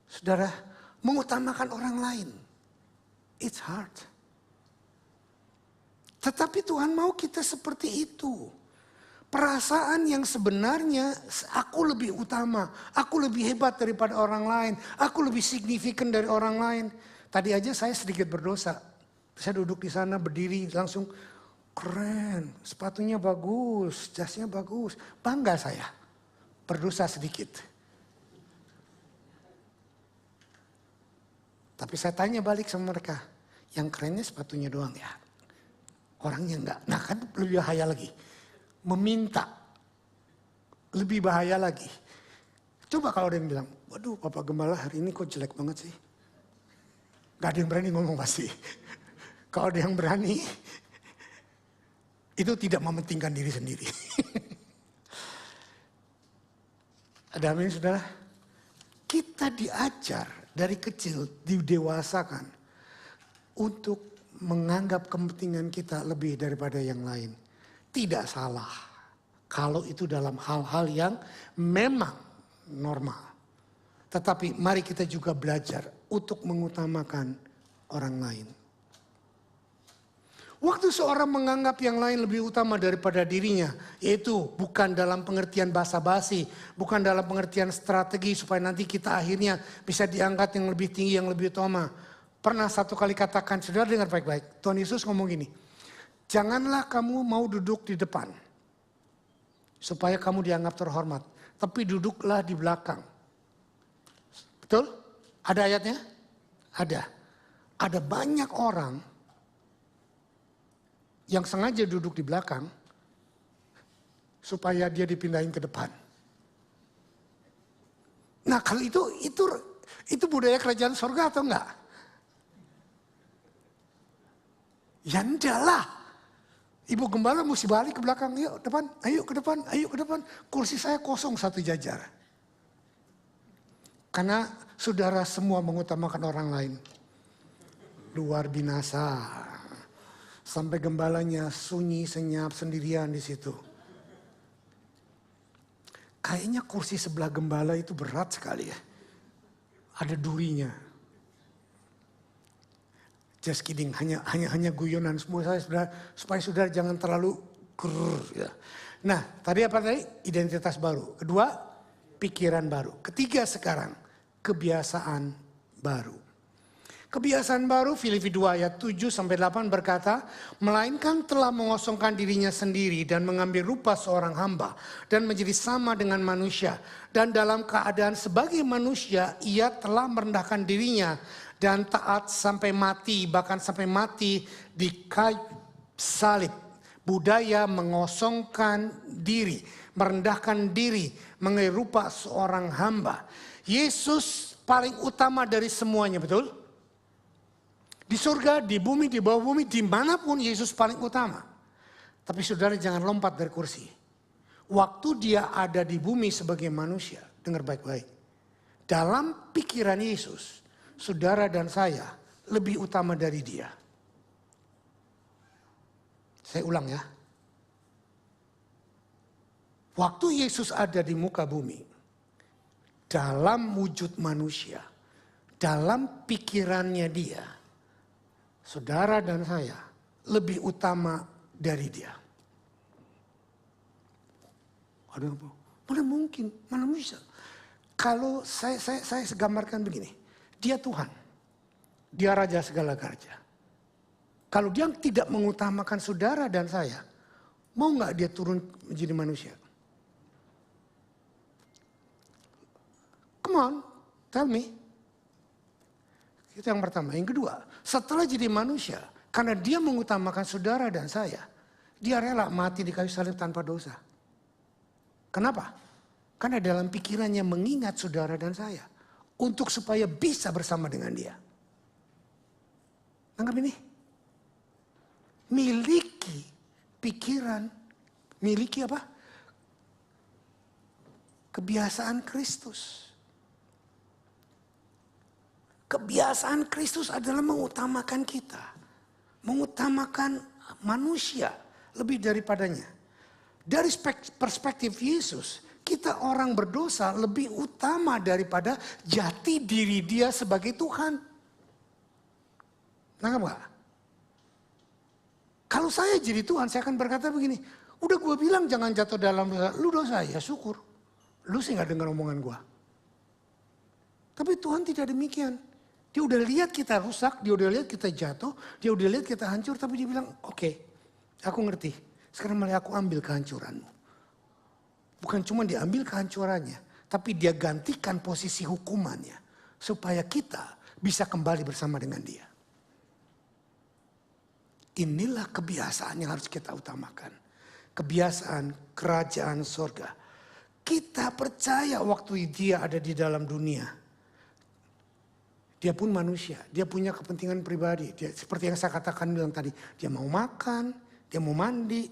[SPEAKER 1] Saudara, mengutamakan orang lain. It's hard. Tetapi Tuhan mau kita seperti itu. Perasaan yang sebenarnya aku lebih utama. Aku lebih hebat daripada orang lain. Aku lebih signifikan dari orang lain. Tadi aja saya sedikit berdosa. Saya duduk di sana berdiri langsung. Keren, sepatunya bagus, jasnya bagus. Bangga saya, berdosa sedikit. Tapi saya tanya balik sama mereka, yang kerennya sepatunya doang ya. Orangnya enggak. Nah kan lebih bahaya lagi. Meminta, lebih bahaya lagi. Coba kalau ada yang bilang, waduh Bapak Gembala hari ini kok jelek banget sih. Gak ada yang berani ngomong pasti. Kalau ada yang berani, itu tidak mementingkan diri sendiri. Ada amin saudara? Kita diajar dari kecil, didewasakan untuk menganggap kepentingan kita lebih daripada yang lain. Tidak salah kalau itu dalam hal-hal yang memang normal. Tetapi mari kita juga belajar untuk mengutamakan orang lain. Waktu seorang menganggap yang lain lebih utama daripada dirinya, yaitu bukan dalam pengertian basa-basi, bukan dalam pengertian strategi supaya nanti kita akhirnya bisa diangkat yang lebih tinggi, yang lebih utama. Pernah satu kali katakan, saudara dengar baik-baik, Tuhan Yesus ngomong gini, Janganlah kamu mau duduk di depan, supaya kamu dianggap terhormat. Tapi duduklah di belakang. Betul? Ada ayatnya? Ada. Ada banyak orang yang sengaja duduk di belakang, supaya dia dipindahin ke depan. Nah kalau itu budaya kerajaan sorga atau enggak? Ya enggak lah. Ibu gembala mesti balik ke belakang, yuk depan, ayo ke depan, ayo ke depan. Kursi saya kosong satu jajar. Karena saudara semua mengutamakan orang lain. Luar binasa. Sampai gembalanya sunyi, senyap, sendirian di situ. Kayaknya kursi sebelah gembala itu berat sekali ya. Ada durinya. Just kidding, hanya guyonan semua saya supaya saudara jangan terlalu grrr ya. Nah, tadi apa tadi? Identitas baru. Kedua, pikiran baru. Ketiga sekarang, kebiasaan baru. Kebiasaan baru Filipi 2 ayat 7-8 berkata, melainkan telah mengosongkan dirinya sendiri dan mengambil rupa seorang hamba dan menjadi sama dengan manusia. Dan dalam keadaan sebagai manusia ia telah merendahkan dirinya dan taat sampai mati, bahkan sampai mati di kayu salib. Budaya mengosongkan diri, merendahkan diri, mengambil rupa seorang hamba. Yesus paling utama dari semuanya, betul? Di surga, di bumi, di bawah bumi, dimanapun Yesus paling utama. Tapi saudara jangan lompat dari kursi. Waktu dia ada di bumi sebagai manusia, dengar baik-baik. Dalam pikiran Yesus, saudara dan saya lebih utama dari dia. Saya ulang ya. Waktu Yesus ada di muka bumi, dalam wujud manusia, dalam pikirannya dia, saudara dan saya lebih utama dari dia. Aduh, mana mungkin, mana bisa. Kalau saya gambarkan begini, dia Tuhan, dia Raja segala raja. Kalau dia tidak mengutamakan saudara dan saya, mau nggak dia turun menjadi manusia? Come on, tell me. Itu yang pertama. Yang kedua, setelah jadi manusia, karena dia mengutamakan saudara dan saya, dia rela mati di kayu salib tanpa dosa. Kenapa? Karena dalam pikirannya mengingat saudara dan saya, untuk supaya bisa bersama dengan dia. Anggap ini. Miliki pikiran, miliki apa? Kebiasaan Kristus. Kebiasaan Kristus adalah mengutamakan kita. Mengutamakan manusia lebih daripadanya. Dari perspektif Yesus, kita orang berdosa lebih utama daripada jati diri dia sebagai Tuhan. Nangkap gak? Kalau saya jadi Tuhan, saya akan berkata begini. Udah gue bilang jangan jatuh dalam dosa. Lu dosa, ya syukur. Lu sih gak dengar omongan gue. Tapi Tuhan tidak demikian. Dia udah lihat kita rusak, dia udah lihat kita jatuh, dia udah lihat kita hancur. Tapi dia bilang, oke, aku ngerti. Sekarang malah aku ambil kehancuranmu. Bukan cuma diambil kehancurannya, tapi dia gantikan posisi hukumannya. Supaya kita bisa kembali bersama dengan dia. Inilah kebiasaan yang harus kita utamakan. Kebiasaan kerajaan sorga. Kita percaya waktu dia ada di dalam dunia. Dia pun manusia, dia punya kepentingan pribadi. Dia, seperti yang saya katakan bilang tadi, dia mau makan, dia mau mandi.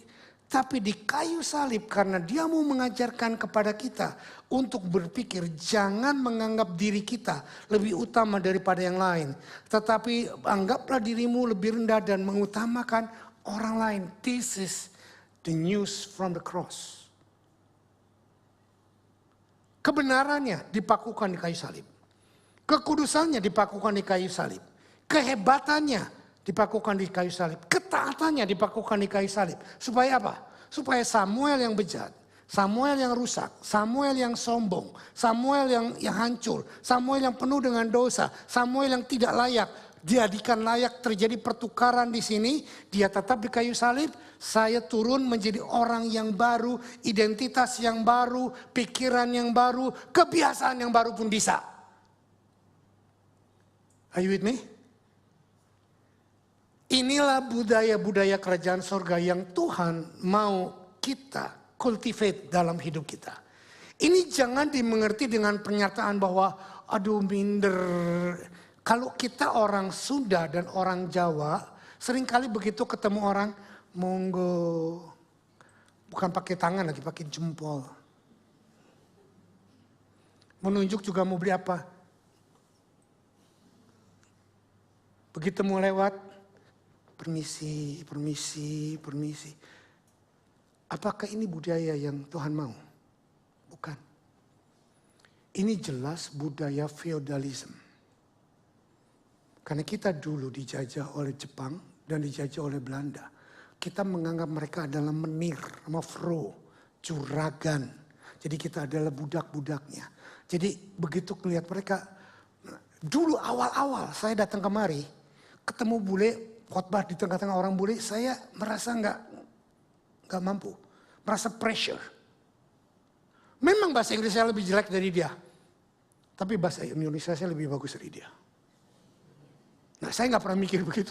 [SPEAKER 1] Tapi di kayu salib karena dia mau mengajarkan kepada kita untuk berpikir jangan menganggap diri kita lebih utama daripada yang lain. Tetapi anggaplah dirimu lebih rendah dan mengutamakan orang lain. This is the news from the cross. Kebenarannya dipakukan di kayu salib. Kekudusannya dipakukan di kayu salib. Kehebatannya dipakukan di kayu salib. Ketaatannya dipakukan di kayu salib. Supaya apa? Supaya Samuel yang bejat, Samuel yang rusak, Samuel yang sombong, Samuel yang hancur, Samuel yang penuh dengan dosa, Samuel yang tidak layak, diadikan layak, terjadi pertukaran di sini, dia tetap di kayu salib, saya turun menjadi orang yang baru, identitas yang baru, pikiran yang baru, kebiasaan yang baru pun bisa. Are you with me? Inilah budaya-budaya kerajaan sorga yang Tuhan mau kita cultivate dalam hidup kita. Ini jangan dimengerti dengan pernyataan bahwa aduh minder. Kalau kita orang Sunda dan orang Jawa, seringkali begitu ketemu orang, monggo. Bukan pakai tangan lagi, pakai jempol. Menunjuk juga mau beli apa. Begitu mau lewat, permisi, permisi, permisi. Apakah ini budaya yang Tuhan mau? Bukan. Ini jelas budaya feodalisme. Karena kita dulu dijajah oleh Jepang dan dijajah oleh Belanda. Kita menganggap mereka adalah menir, mafro, juragan. Jadi kita adalah budak-budaknya. Jadi begitu melihat mereka, dulu awal-awal saya datang kemari, ketemu bule, khotbah di tengah-tengah orang bule, saya merasa nggak mampu, merasa pressure. Memang bahasa Inggris saya lebih jelek dari dia, tapi bahasa Indonesia saya lebih bagus dari dia. Nah saya nggak pernah mikir begitu,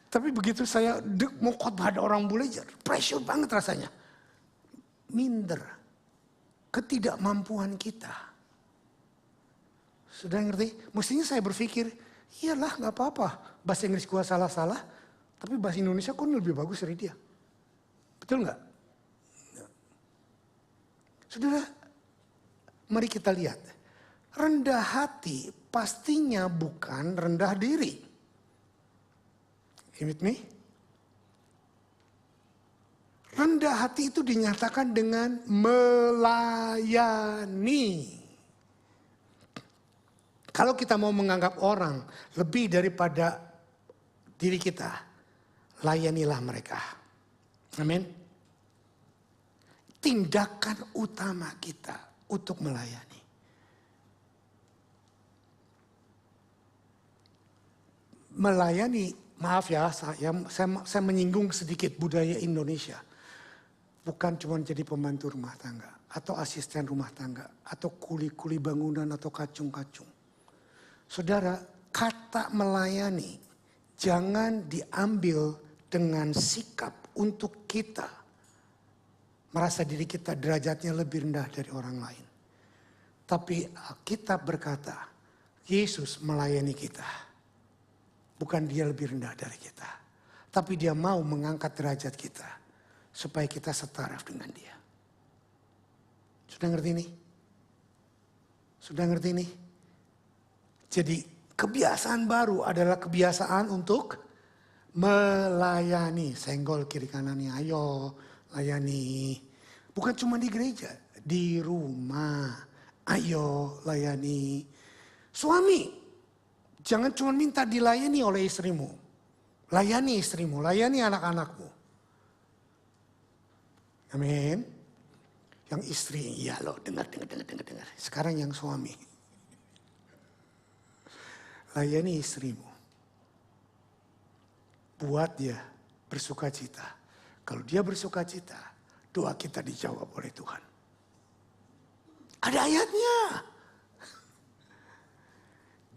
[SPEAKER 1] tapi begitu saya mau khotbah ada orang bule, pressure banget rasanya. Minder, ketidakmampuan kita. Sudah ngerti? Mestinya saya berpikir, iyalah nggak apa-apa. Bahasa Inggris gua salah-salah, tapi bahasa Indonesia kok lebih bagus dari dia. Betul nggak? Saudara, mari kita lihat. Rendah hati pastinya bukan rendah diri. You with me? Rendah hati itu dinyatakan dengan melayani. Kalau kita mau menganggap orang lebih daripada diri kita, layanilah mereka. Amin. Tindakan utama kita untuk melayani. Melayani, maaf ya, saya menyinggung sedikit budaya Indonesia. Bukan cuma jadi pembantu rumah tangga, atau asisten rumah tangga, atau kuli-kuli bangunan, atau kacung-kacung. Saudara, kata melayani jangan diambil dengan sikap untuk kita merasa diri kita derajatnya lebih rendah dari orang lain. Tapi Alkitab berkata, Yesus melayani kita. Bukan dia lebih rendah dari kita. Tapi dia mau mengangkat derajat kita. Supaya kita setara dengan dia. Sudah ngerti ini? Sudah ngerti ini? Jadi kebiasaan baru adalah kebiasaan untuk melayani. Senggol kiri kanannya, ayo layani. Bukan cuma di gereja, di rumah. Ayo layani. Suami, jangan cuma minta dilayani oleh istrimu. Layani istrimu, layani anak-anakmu. Amin. Yang istri, iya loh, dengar. Sekarang yang suami. Layani istrimu. Buat dia bersuka cita. Kalau dia bersuka cita, doa kita dijawab oleh Tuhan. Ada ayatnya.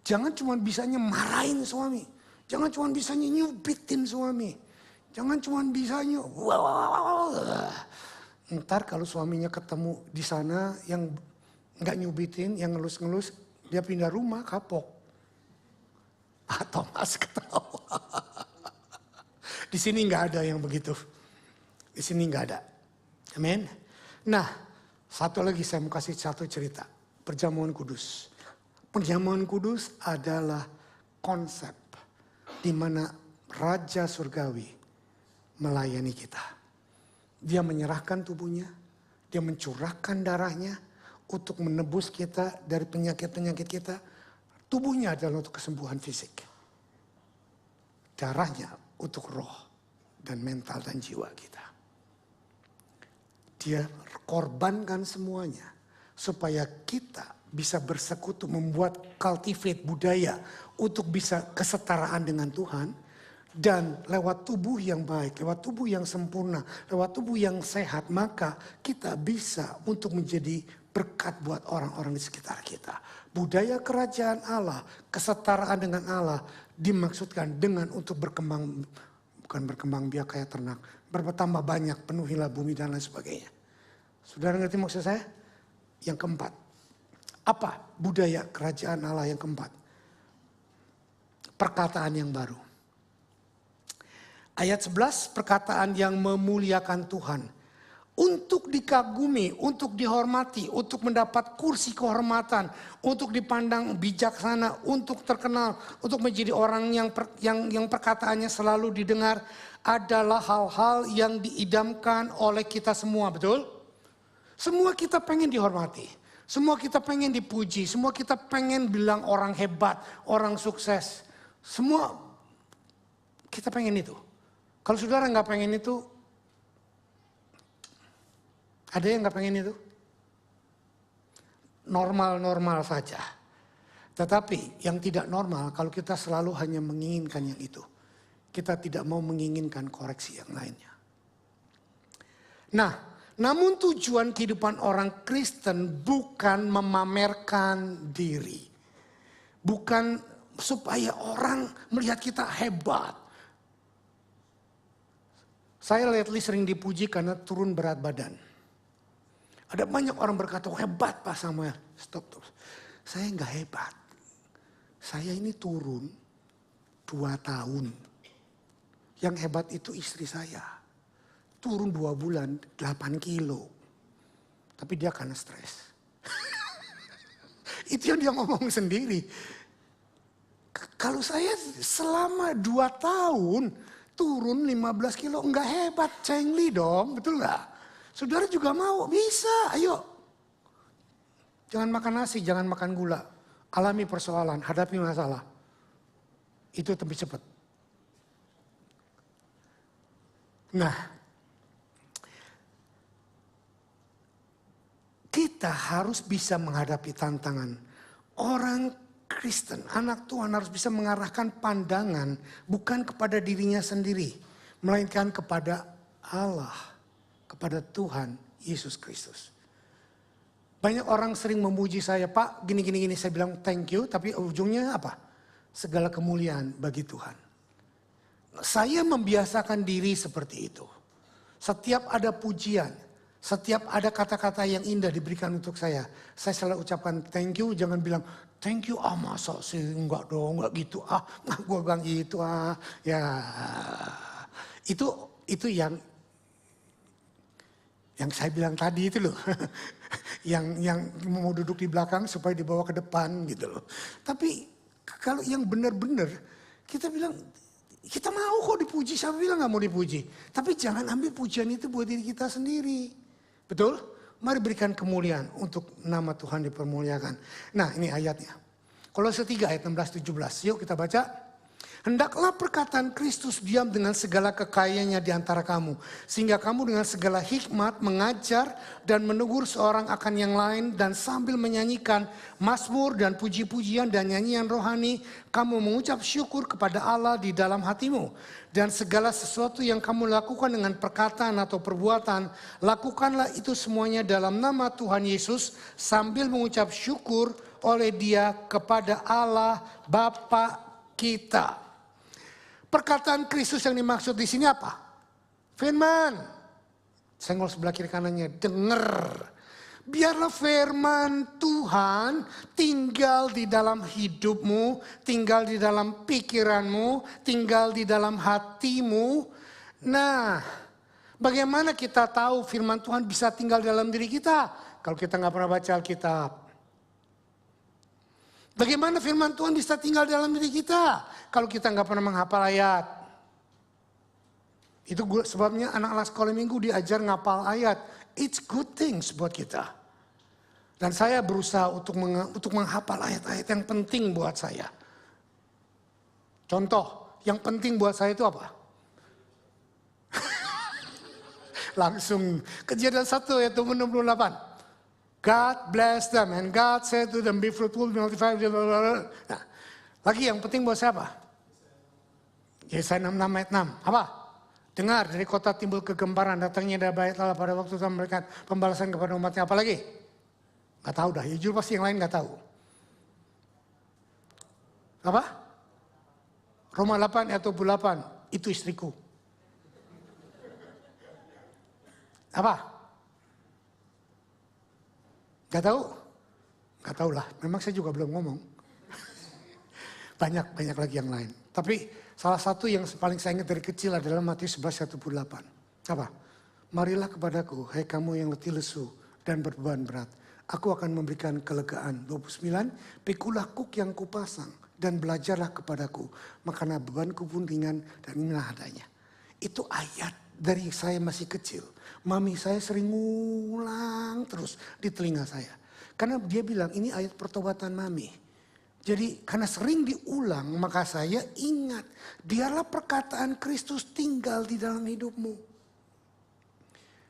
[SPEAKER 1] Jangan cuma bisanya marahin suami. Jangan cuma bisanya nyubitin suami. Jangan cuma bisanya ntar kalau suaminya ketemu di sana yang nggak nyubitin, yang ngelus-ngelus, dia pindah rumah kapok. Thomas ketawa. Di sini nggak ada yang begitu. Di sini nggak ada. Amin. Nah, satu lagi saya mau kasih satu cerita. Perjamuan kudus. Perjamuan kudus adalah konsep di mana Raja Surgawi melayani kita. Dia menyerahkan tubuhnya, dia mencurahkan darahnya untuk menebus kita dari penyakit-penyakit kita. Tubuhnya adalah untuk kesembuhan fisik. Darahnya untuk roh dan mental dan jiwa kita. Dia korbankan semuanya supaya kita bisa bersekutu, membuat cultivate budaya untuk bisa kesetaraan dengan Tuhan. Dan lewat tubuh yang baik, lewat tubuh yang sempurna, lewat tubuh yang sehat, maka kita bisa untuk menjadi berkat buat orang-orang di sekitar kita. Budaya kerajaan Allah, kesetaraan dengan Allah dimaksudkan dengan untuk berkembang, bukan berkembang biak kayak ternak, bertambah banyak, penuhilah bumi dan lain sebagainya. Saudara ngerti maksud saya? Yang keempat, apa budaya kerajaan Allah yang keempat? Perkataan yang baru. Ayat 11, perkataan yang memuliakan Tuhan. Untuk dikagumi, untuk dihormati, untuk mendapat kursi kehormatan, untuk dipandang bijaksana, untuk terkenal, untuk menjadi orang yang perkataannya selalu didengar, adalah hal-hal yang diidamkan oleh kita semua, betul? Semua kita pengen dihormati, semua kita pengen dipuji, semua kita pengen bilang orang hebat, orang sukses. Semua kita pengen itu. Kalau saudara nggak pengen itu, ada yang nggak pengen itu? Normal-normal saja. Tetapi yang tidak normal kalau kita selalu hanya menginginkan yang itu. Kita tidak mau menginginkan koreksi yang lainnya. Nah, namun tujuan kehidupan orang Kristen bukan memamerkan diri. Bukan supaya orang melihat kita hebat. Saya lately sering dipuji karena turun berat badan. Ada banyak orang berkata, hebat Pak Samuel. Stop. Saya nggak hebat. Saya ini turun 2 tahun. Yang hebat itu istri saya. Turun 2 bulan 8 kilo. Tapi dia karena stres. Itu yang dia ngomong sendiri. Kalau saya selama 2 tahun turun 15 kilo, enggak hebat, cengli dong, betul enggak? Saudara juga mau, bisa, ayo. Jangan makan nasi, jangan makan gula. Alami persoalan, hadapi masalah. Itu lebih cepat. Nah, kita harus bisa menghadapi tantangan. Orang Kristen, anak Tuhan harus bisa mengarahkan pandangan bukan kepada dirinya sendiri, melainkan kepada Allah, kepada Tuhan Yesus Kristus. Banyak orang sering memuji saya, Pak, gini. Saya bilang thank you, tapi ujungnya apa? Segala kemuliaan bagi Tuhan. Saya membiasakan diri seperti itu. Setiap ada pujian, setiap ada kata-kata yang indah diberikan untuk saya selalu ucapkan thank you, jangan bilang thank you, masa sih, enggak dong, enggak gitu, gue bilang gitu, ya. Itu yang saya bilang tadi itu loh. yang mau duduk di belakang supaya dibawa ke depan gitu loh. Tapi kalau yang benar-benar kita bilang, kita mau kok dipuji, siapa bilang gak mau dipuji. Tapi jangan ambil pujian itu buat diri kita sendiri. Betul? Mari berikan kemuliaan untuk nama Tuhan dipermuliakan. Nah ini ayatnya. Kolose 3 ayat 16-17. Yuk kita baca. Hendaklah perkataan Kristus diam dengan segala kekayaannya di antara kamu. Sehingga kamu dengan segala hikmat mengajar dan menegur seorang akan yang lain. Dan sambil menyanyikan mazmur dan puji-pujian dan nyanyian rohani. Kamu mengucap syukur kepada Allah di dalam hatimu. Dan segala sesuatu yang kamu lakukan dengan perkataan atau perbuatan. Lakukanlah itu semuanya dalam nama Tuhan Yesus. Sambil mengucap syukur oleh Dia kepada Allah Bapa kita. Perkataan Kristus yang dimaksud di sini apa? Firman. Senggol sebelah kiri kanannya, dengar. Biarlah firman Tuhan tinggal di dalam hidupmu, tinggal di dalam pikiranmu, tinggal di dalam hatimu. Nah, bagaimana kita tahu firman Tuhan bisa tinggal dalam diri kita? Kalau kita nggak pernah baca Alkitab. Bagaimana firman Tuhan bisa tinggal dalam diri kita kalau kita nggak pernah menghafal ayat? Itu sebabnya anak-anak sekolah minggu diajar ngapal ayat. It's good things buat kita. Dan saya berusaha untuk menghafal ayat-ayat yang penting buat saya. Contoh, yang penting buat saya itu apa? Langsung Kejadian 1 ayat 68. God bless them and God said to them, be fruitful, multiply. Nah, lagi yang penting buat siapa? Yesaya 66 ayat 6. Apa? Dengar dari kota timbul kegemparan, datangnya dari bait Allah pada waktu Tuhan memberikan pembalasan kepada umatnya. Apa lagi? Gak tahu dah, ya jujur pasti yang lain gak tahu. Apa? Roma 8 ayat 28, itu istriku. Apa? Gak tahu? Gak tahu lah, memang saya juga belum ngomong. Banyak lagi yang lain. Tapi salah satu yang paling saya ingat dari kecil adalah Matius 11:18. Apa? Marilah kepadaku, hai kamu yang letih lesu dan berbeban berat. Aku akan memberikan kelegaan. 29, pikulah kuk yang kupasang dan belajarlah kepadaku. Maka bebanku pun ringan dan inilah adanya. Itu ayat dari saya masih kecil. Mami saya sering ngulang terus di telinga saya. Karena dia bilang ini ayat pertobatan mami. Jadi karena sering diulang maka saya ingat. Biarlah perkataan Kristus tinggal di dalam hidupmu.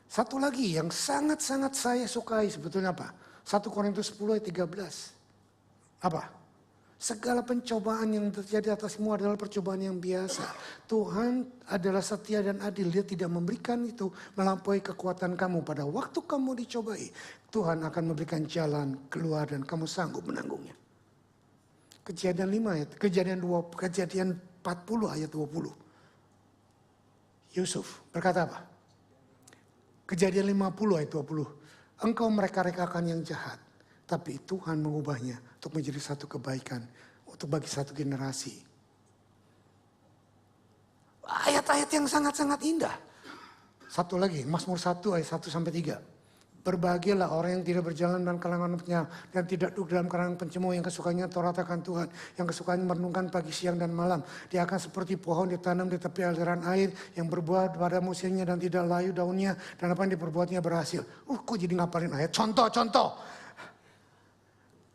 [SPEAKER 1] Satu lagi yang sangat-sangat saya sukai sebetulnya apa? 1 Korintus 10 ayat 13. Apa? Segala pencobaan yang terjadi atasmu adalah percobaan yang biasa. Tuhan adalah setia dan adil. Dia tidak memberikan itu melampaui kekuatan kamu. Pada waktu kamu dicobai, Tuhan akan memberikan jalan keluar dan kamu sanggup menanggungnya. Kejadian 5 ayat, kejadian 40 ayat 20. Yusuf berkata apa? Kejadian 50 ayat 20. Engkau mereka-rekakan yang jahat. Tapi Tuhan mengubahnya untuk menjadi satu kebaikan. Untuk bagi satu generasi. Ayat-ayat yang sangat-sangat indah. Satu lagi, Mazmur 1 ayat 1-3. Berbahagialah orang yang tidak berjalan dalam kalangan penyayang dan tidak duduk dalam kalangan pencemooh, yang kesukaannya Taurat akan Tuhan, yang kesukaannya merenungkan pagi, siang dan malam. Dia akan seperti pohon ditanam di tepi aliran air yang berbuah pada musimnya dan tidak layu daunnya, dan apa yang diperbuatnya berhasil. Kok jadi ngapalin ayat? Contoh.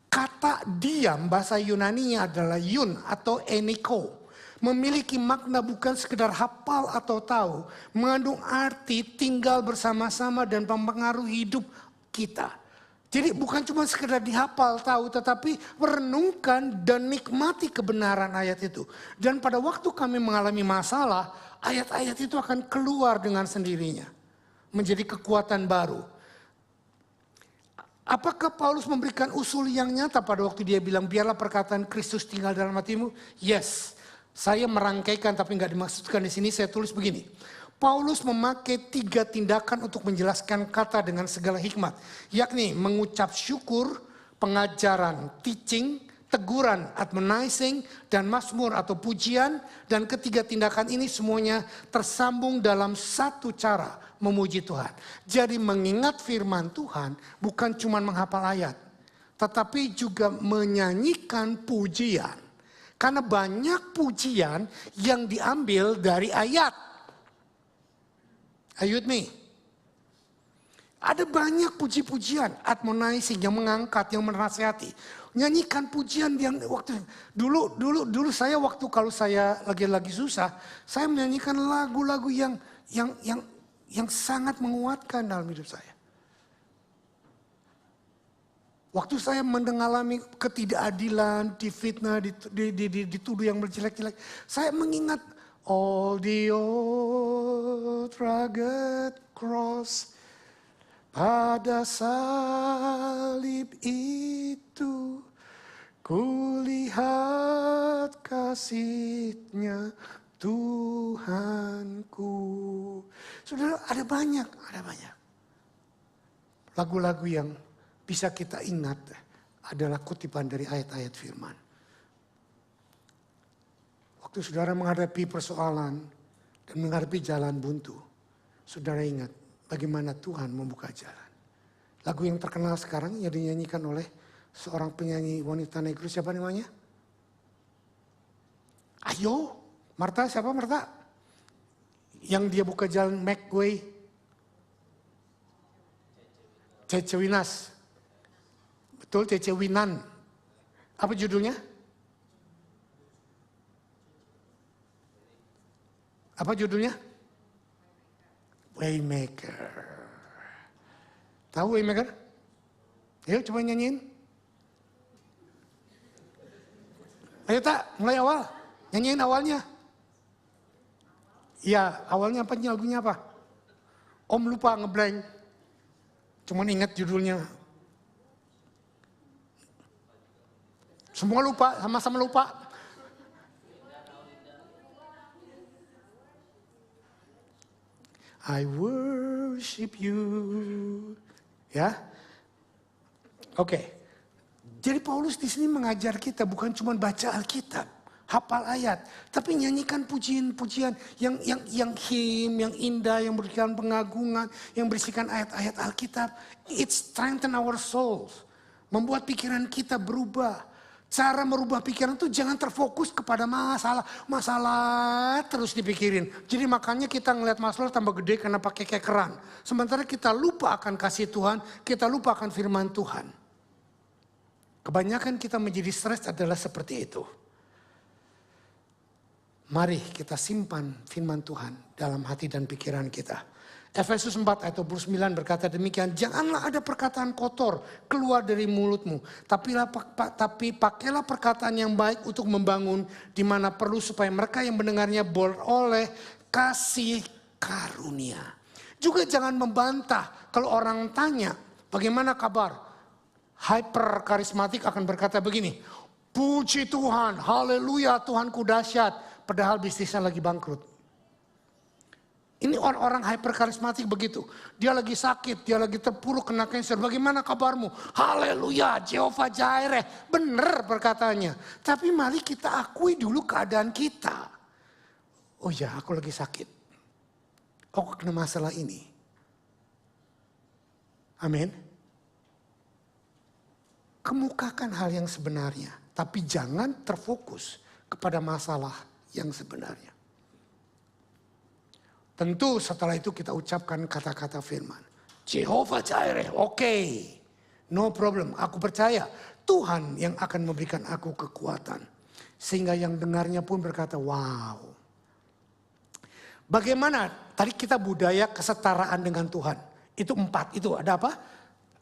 [SPEAKER 1] Kata diam bahasa Yunani-nya adalah yun atau eniko. Memiliki makna bukan sekedar hafal atau tahu. Mengandung arti tinggal bersama-sama dan mempengaruhi hidup kita. Jadi bukan cuma sekedar dihafal tahu, tetapi merenungkan dan nikmati kebenaran ayat itu. Dan pada waktu kami mengalami masalah, ayat-ayat itu akan keluar dengan sendirinya. Menjadi kekuatan baru. Apakah Paulus memberikan usul yang nyata pada waktu dia bilang biarlah perkataan Kristus tinggal dalam hatimu? Yes. Saya merangkaikan tapi nggak dimaksudkan di sini, saya tulis begini. Paulus memakai 3 tindakan untuk menjelaskan kata dengan segala hikmat. Yakni mengucap syukur, pengajaran, teaching, teguran, admonizing, dan mazmur atau pujian. Dan ketiga tindakan ini semuanya tersambung dalam satu cara memuji Tuhan. Jadi mengingat firman Tuhan bukan cuma menghafal ayat. Tetapi juga menyanyikan pujian. Karena banyak pujian yang diambil dari ayat. Are you with me? Ada banyak puji-pujian, admonizing yang mengangkat, yang menasihati. Nyanyikan pujian yang waktu dulu saya waktu kalau saya lagi susah, saya menyanyikan lagu-lagu yang sangat menguatkan dalam hidup saya. Waktu saya mengalami ketidakadilan, difitnah, dituduh yang berjelek-jelek. Saya mengingat all the old rugged cross. Pada salib itu kulihat kasih-Nya Tuhanku. Saudara, ada banyak. Lagu-lagu yang bisa kita ingat adalah kutipan dari ayat-ayat firman. Waktu saudara menghadapi persoalan dan menghadapi jalan buntu, saudara ingat bagaimana Tuhan membuka jalan. Lagu yang terkenal sekarang yang dinyanyikan oleh seorang penyanyi wanita negro, siapa namanya? Ayo, Martha, siapa Martha? Yang dia buka jalan Macway. Cece Winas. Betul, Cece Winan. Apa judulnya? Apa judulnya? Waymaker. Tahu Waymaker? Ayo coba nyanyiin. Ayo tak, mulai awal. Nyanyiin awalnya. Iya, awalnya apa, lagunya apa? Om lupa ngeblank. Cuman ingat judulnya. Semua lupa, sama-sama lupa. I worship you. Ya. Oke. Jadi Paulus di sini mengajar kita bukan cuma baca Alkitab, hafal ayat, tapi nyanyikan pujian-pujian yang him, yang indah, yang berikan pengagungan, yang berisikan ayat-ayat Alkitab. It strengthen our souls. Membuat pikiran kita berubah. Cara merubah pikiran itu jangan terfokus kepada masalah terus dipikirin. Jadi makanya kita ngelihat masalah tambah gede karena pakai kekeran. Sementara kita lupa akan kasih Tuhan, kita lupa akan firman Tuhan. Kebanyakan kita menjadi stres adalah seperti itu. Mari kita simpan firman Tuhan dalam hati dan pikiran kita. Efesus 4 ayat 29 berkata demikian, janganlah ada perkataan kotor keluar dari mulutmu, tapi pakailah perkataan yang baik untuk membangun di mana perlu supaya mereka yang mendengarnya beroleh kasih karunia. Juga jangan membantah kalau orang tanya bagaimana kabar. Hyper karismatik akan berkata begini, puji Tuhan, haleluya Tuhanku dahsyat, padahal bisnisnya lagi bangkrut. Ini orang-orang hyperkarismatik begitu. Dia lagi sakit, dia lagi terpuruk kena kanker. Bagaimana kabarmu? Haleluya, Jehovah Jireh. Benar perkataannya. Tapi mari kita akui dulu keadaan kita. Oh ya, aku lagi sakit. Aku kena masalah ini. Amin. Kemukakan hal yang sebenarnya. Tapi jangan terfokus kepada masalah yang sebenarnya. Tentu setelah itu kita ucapkan kata-kata firman. Jehovah Jireh, oke. No problem, aku percaya Tuhan yang akan memberikan aku kekuatan. Sehingga yang dengarnya pun berkata, wow. Bagaimana? Tadi kita budaya kesetaraan dengan Tuhan. Itu 4, itu ada apa?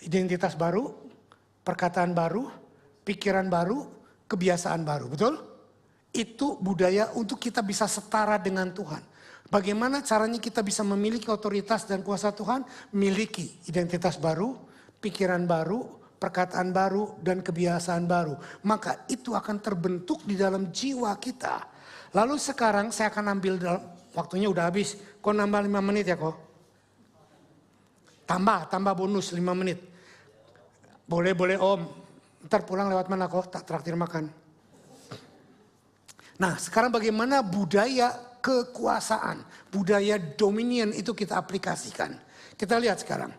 [SPEAKER 1] Identitas baru, perkataan baru, pikiran baru, kebiasaan baru, betul? Itu budaya untuk kita bisa setara dengan Tuhan. Bagaimana caranya kita bisa memiliki otoritas dan kuasa Tuhan? Miliki identitas baru, pikiran baru, perkataan baru, dan kebiasaan baru. Maka itu akan terbentuk di dalam jiwa kita. Lalu sekarang saya akan ambil dalam, waktunya udah habis. Kok nambah 5 menit ya kok? Tambah bonus 5 menit. Boleh om. Ntar pulang lewat mana kok? Tak traktir makan. Nah sekarang bagaimana budaya kekuasaan, budaya dominion itu kita aplikasikan. Kita lihat sekarang.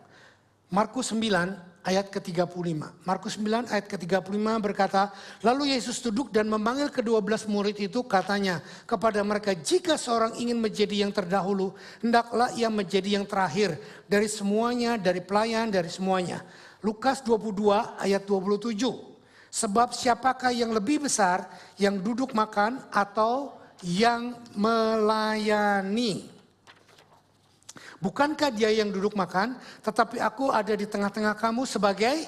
[SPEAKER 1] Markus 9 ayat ke-35. Markus 9 ayat ke-35 berkata, lalu Yesus duduk dan memanggil ke-12 murid itu, katanya kepada mereka, jika seorang ingin menjadi yang terdahulu, hendaklah ia menjadi yang terakhir dari semuanya, dari pelayan, dari semuanya. Lukas 22 ayat 27. Sebab siapakah yang lebih besar, yang duduk makan atau yang melayani? Bukankah dia yang duduk makan, tetapi aku ada di tengah-tengah kamu sebagai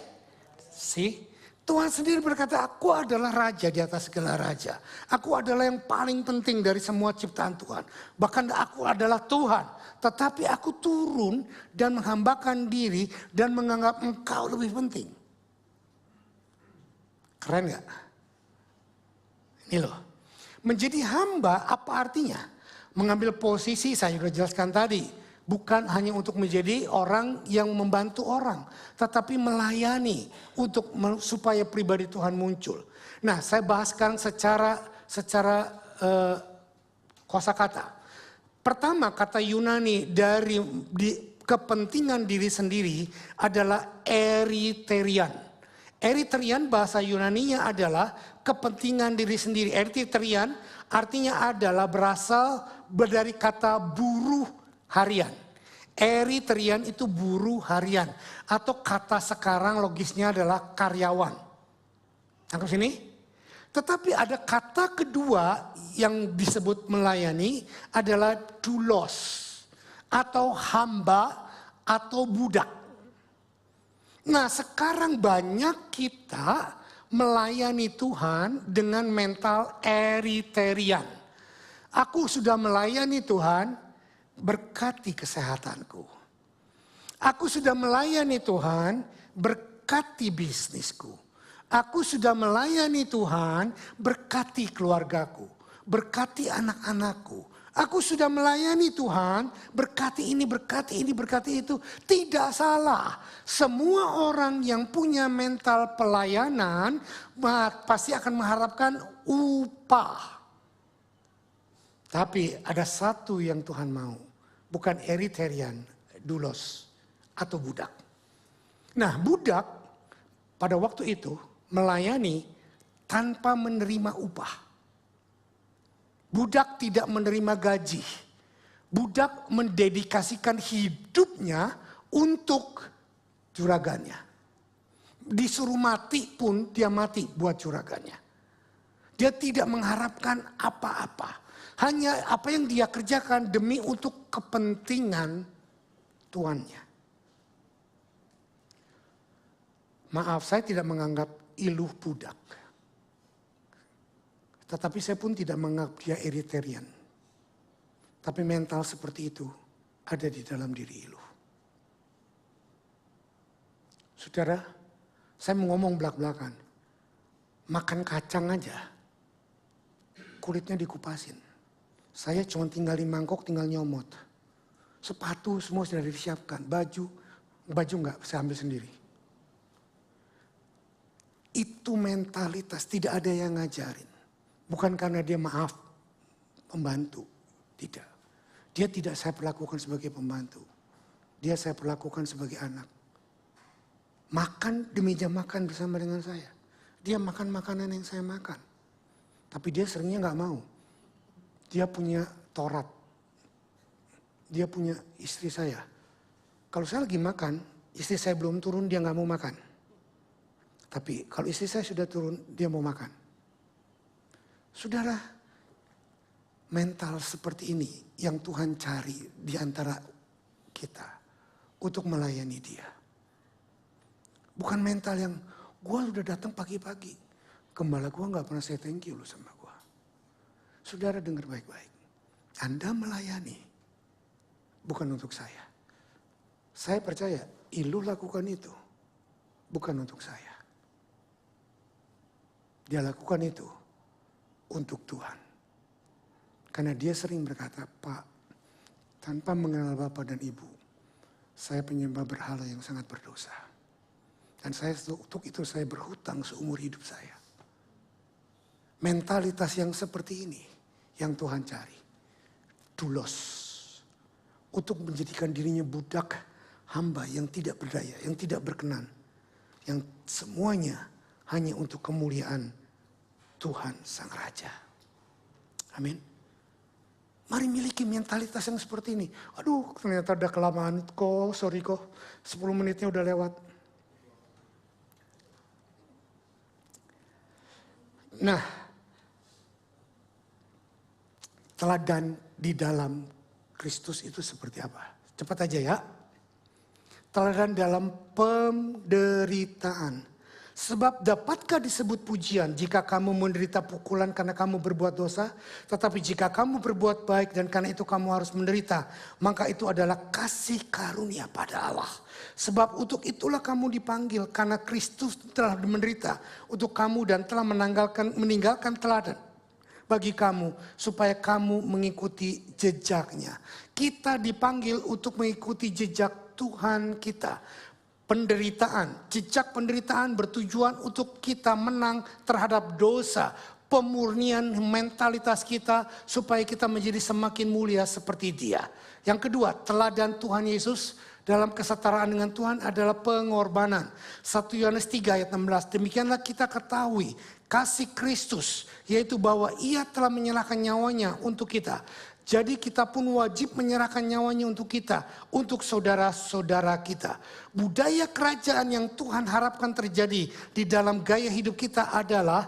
[SPEAKER 1] Tuhan sendiri berkata, aku adalah raja di atas segala raja. Aku adalah yang paling penting dari semua ciptaan Tuhan. Bahkan aku adalah Tuhan. Tetapi aku turun dan menghambakan diri dan menganggap engkau lebih penting. Keren gak? Ini loh. Menjadi hamba apa artinya? Mengambil posisi, saya sudah jelaskan tadi. Bukan hanya untuk menjadi orang yang membantu orang. Tetapi melayani supaya pribadi Tuhan muncul. Nah saya bahas sekarang secara kosakata. Pertama kata Yunani dari kepentingan diri sendiri adalah eriterian. Eriterian bahasa Yunaninya adalah kepentingan diri sendiri. Eriterian artinya adalah berasal dari kata buruh harian. Eriterian itu buruh harian. Atau kata sekarang logisnya adalah karyawan. Tangkap sini. Tetapi ada kata kedua yang disebut melayani adalah doulos. Atau hamba atau budak. Nah, sekarang banyak kita melayani Tuhan dengan mental eriterian. Aku sudah melayani Tuhan, berkati kesehatanku. Aku sudah melayani Tuhan, berkati bisnisku. Aku sudah melayani Tuhan, berkati keluargaku, berkati anak-anakku. Aku sudah melayani Tuhan, berkati ini, berkati ini, berkati itu. Tidak salah. Semua orang yang punya mental pelayanan pasti akan mengharapkan upah. Tapi ada satu yang Tuhan mau. Bukan eriterian, doulos atau budak. Nah, budak pada waktu itu melayani tanpa menerima upah. Budak tidak menerima gaji. Budak mendedikasikan hidupnya untuk juragannya. Disuruh mati pun dia mati buat juragannya. Dia tidak mengharapkan apa-apa. Hanya apa yang dia kerjakan demi untuk kepentingan tuannya. Maaf, saya tidak menganggap Iluh budak. Tetapi saya pun tidak menganggap dia eriterian. Tapi mental seperti itu ada di dalam diri Iluh. Saudara, saya mau ngomong belak-belakan. Makan kacang aja, kulitnya dikupasin. Saya cuma tinggal di mangkok, tinggal nyomot. Sepatu semua sudah disiapkan, baju enggak, saya ambil sendiri. Itu mentalitas, tidak ada yang ngajarin. Bukan karena dia maaf, pembantu. Tidak. Dia tidak saya perlakukan sebagai pembantu. Dia saya perlakukan sebagai anak. Makan di meja makan bersama dengan saya. Dia makan makanan yang saya makan. Tapi dia seringnya gak mau. Dia punya Taurat. Dia punya istri saya. Kalau saya lagi makan, istri saya belum turun, dia gak mau makan. Tapi kalau istri saya sudah turun, dia mau makan. Saudara, mental seperti ini yang Tuhan cari di antara kita untuk melayani dia. Bukan mental yang gue udah datang pagi-pagi. Gembala gue gak pernah say thank you loh sama gue. Saudara dengar baik-baik. Anda melayani bukan untuk saya. Saya percaya Iluh lakukan itu bukan untuk saya. Dia lakukan itu untuk Tuhan. Karena dia sering berkata, Pak, tanpa mengenal Bapa dan Ibu, saya penyembah berhala yang sangat berdosa. Dan saya untuk itu saya berhutang seumur hidup saya. Mentalitas yang seperti ini yang Tuhan cari. Doulos. Untuk menjadikan dirinya budak hamba yang tidak berdaya, yang tidak berkenan. Yang semuanya hanya untuk kemuliaan Tuhan Sang Raja. Amin. Mari miliki mentalitas yang seperti ini. Aduh, ternyata udah kelamaan kok, sorry kok. 10 menitnya udah lewat. Nah, teladan di dalam Kristus itu seperti apa? Cepat aja ya. Teladan dalam penderitaan. Sebab dapatkah disebut pujian jika kamu menderita pukulan karena kamu berbuat dosa? Tetapi jika kamu berbuat baik dan karena itu kamu harus menderita, maka itu adalah kasih karunia pada Allah. Sebab untuk itulah kamu dipanggil, karena Kristus telah menderita untuk kamu dan telah meninggalkan teladan bagi kamu supaya kamu mengikuti jejaknya. Kita dipanggil untuk mengikuti jejak Tuhan kita. Penderitaan, jejak penderitaan bertujuan untuk kita menang terhadap dosa. Pemurnian mentalitas kita supaya kita menjadi semakin mulia seperti Dia. Yang kedua, teladan Tuhan Yesus dalam kesetaraan dengan Tuhan adalah pengorbanan. 1 Yohanes 3 ayat 16, demikianlah kita ketahui kasih Kristus, yaitu bahwa Ia telah menyerahkan nyawanya untuk kita. Jadi kita pun wajib menyerahkan nyawanya untuk kita, untuk saudara-saudara kita. Budaya kerajaan yang Tuhan harapkan terjadi di dalam gaya hidup kita adalah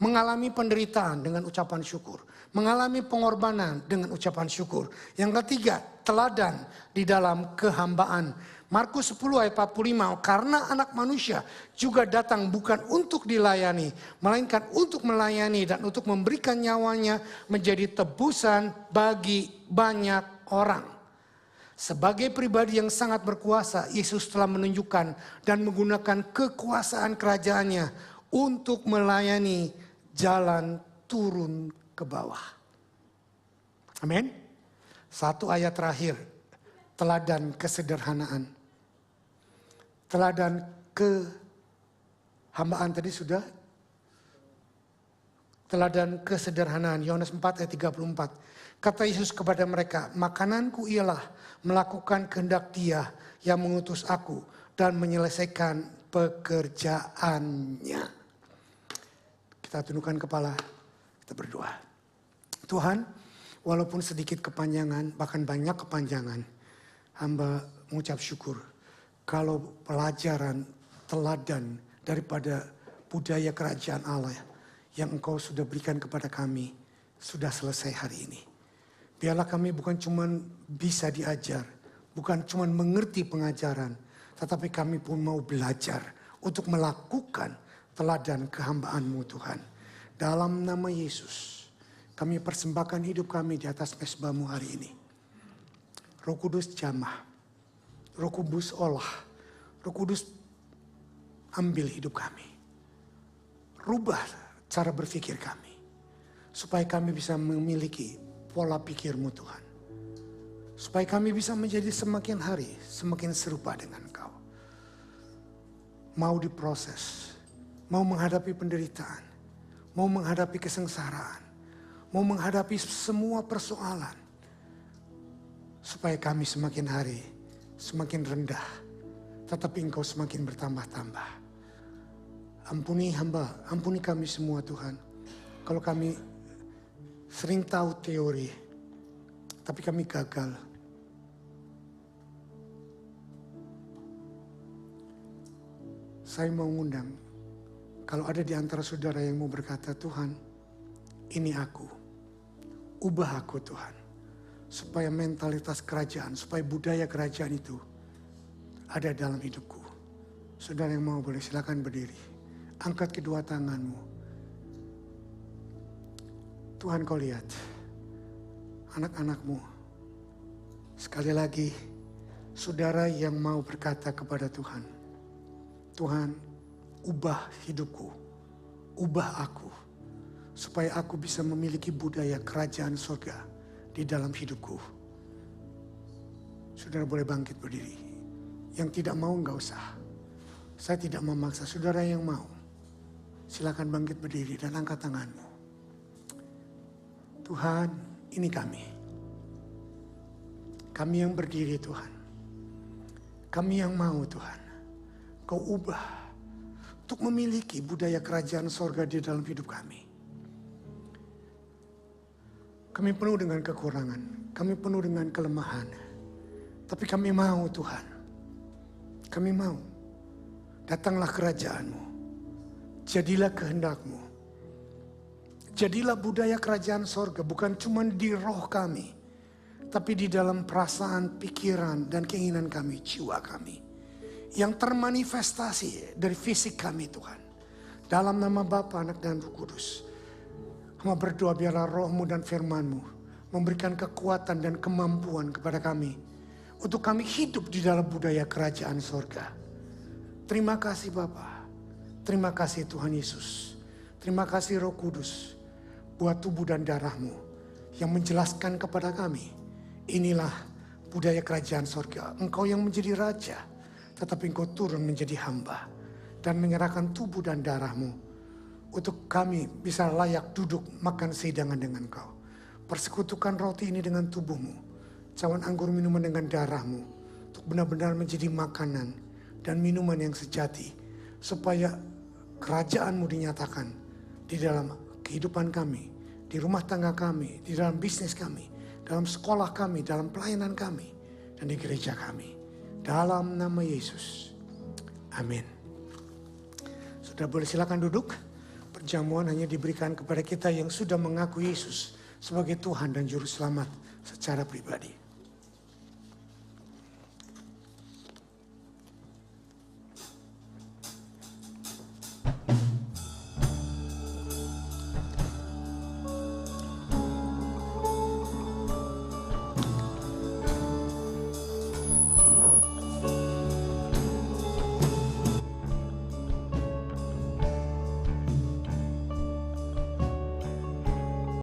[SPEAKER 1] mengalami penderitaan dengan ucapan syukur. Mengalami pengorbanan dengan ucapan syukur. Yang ketiga, teladan di dalam kehambaan. Markus 10 ayat 45, karena anak manusia juga datang bukan untuk dilayani, melainkan untuk melayani dan untuk memberikan nyawanya menjadi tebusan bagi banyak orang. Sebagai pribadi yang sangat berkuasa, Yesus telah menunjukkan dan menggunakan kekuasaan kerajaannya untuk melayani jalan turun ke bawah. Amin. Satu ayat terakhir, teladan kesederhanaan. Teladan kehambaan tadi sudah. Teladan kesederhanaan, Yohanes 4 ayat 34. Kata Yesus kepada mereka, makananku ialah melakukan kehendak Dia yang mengutus aku dan menyelesaikan pekerjaannya. Kita tundukkan kepala, kita berdoa. Tuhan, walaupun sedikit kepanjangan, bahkan banyak kepanjangan, hamba mengucap syukur. Kalau pelajaran, teladan daripada budaya kerajaan Allah yang Engkau sudah berikan kepada kami, sudah selesai hari ini. Biarlah kami bukan cuma bisa diajar, bukan cuma mengerti pengajaran, tetapi kami pun mau belajar untuk melakukan teladan kehambaan-Mu Tuhan. Dalam nama Yesus, kami persembahkan hidup kami di atas mezbah-Mu hari ini. Roh Kudus jamah, Roh Kudus olah, Roh Kudus ambil hidup kami. Rubah cara berpikir kami. Supaya kami bisa memiliki pola pikir-Mu Tuhan. Supaya kami bisa menjadi semakin hari, semakin serupa dengan Engkau. Mau diproses, mau menghadapi penderitaan, mau menghadapi kesengsaraan, mau menghadapi semua persoalan. Supaya kami semakin hari, semakin rendah, tetapi Engkau semakin bertambah-tambah. Ampuni hamba, ampuni kami semua Tuhan. Kalau kami sering tahu teori, tapi kami gagal. Saya mau ngundang, kalau ada di antara saudara yang mau berkata, Tuhan, ini aku. Ubah aku Tuhan. Supaya mentalitas kerajaan, supaya budaya kerajaan itu ada dalam hidupku. Saudara yang mau boleh silakan berdiri. Angkat kedua tanganmu. Tuhan kau lihat anak-anakmu. Sekali lagi saudara yang mau berkata kepada Tuhan. Tuhan ubah hidupku. Ubah aku. Supaya aku bisa memiliki budaya kerajaan surga di dalam hidupku. Saudara boleh bangkit berdiri. Yang tidak mau enggak usah. Saya tidak memaksa. Saudara yang mau, silakan bangkit berdiri dan angkat tanganmu. Tuhan, ini kami. Kami yang berdiri Tuhan. Kami yang mau Tuhan. Kau ubah untuk memiliki budaya kerajaan surga di dalam hidup kami. Kami penuh dengan kekurangan. Kami penuh dengan kelemahan. Tapi kami mau Tuhan. Kami mau. Datanglah kerajaan-Mu. Jadilah kehendak-Mu. Jadilah budaya kerajaan sorga. Bukan cuma di roh kami. Tapi di dalam perasaan, pikiran, dan keinginan kami. Jiwa kami. Yang termanifestasi dari fisik kami Tuhan. Dalam nama Bapa, Anak, dan Roh Kudus. Kami berdoa biarlah roh-Mu dan firman-Mu memberikan kekuatan dan kemampuan kepada kami. Untuk kami hidup di dalam budaya kerajaan sorga. Terima kasih Bapa. Terima kasih Tuhan Yesus. Terima kasih Roh Kudus. Buat tubuh dan darah-Mu yang menjelaskan kepada kami. Inilah budaya kerajaan sorga. Engkau yang menjadi raja. Tetapi Engkau turun menjadi hamba. Dan menyerahkan tubuh dan darah-Mu. Untuk kami bisa layak duduk makan sehidangan dengan Kau. Persekutukan roti ini dengan tubuh-Mu. Cawan anggur minuman dengan darah-Mu. Untuk benar-benar menjadi makanan dan minuman yang sejati. Supaya kerajaan-Mu dinyatakan di dalam kehidupan kami. Di rumah tangga kami, di dalam bisnis kami. Dalam sekolah kami, dalam pelayanan kami. Dan di gereja kami. Dalam nama Yesus. Amin. Sudah boleh silakan duduk. Perjamuan hanya diberikan kepada kita yang sudah mengaku Yesus sebagai Tuhan dan Juru Selamat secara pribadi.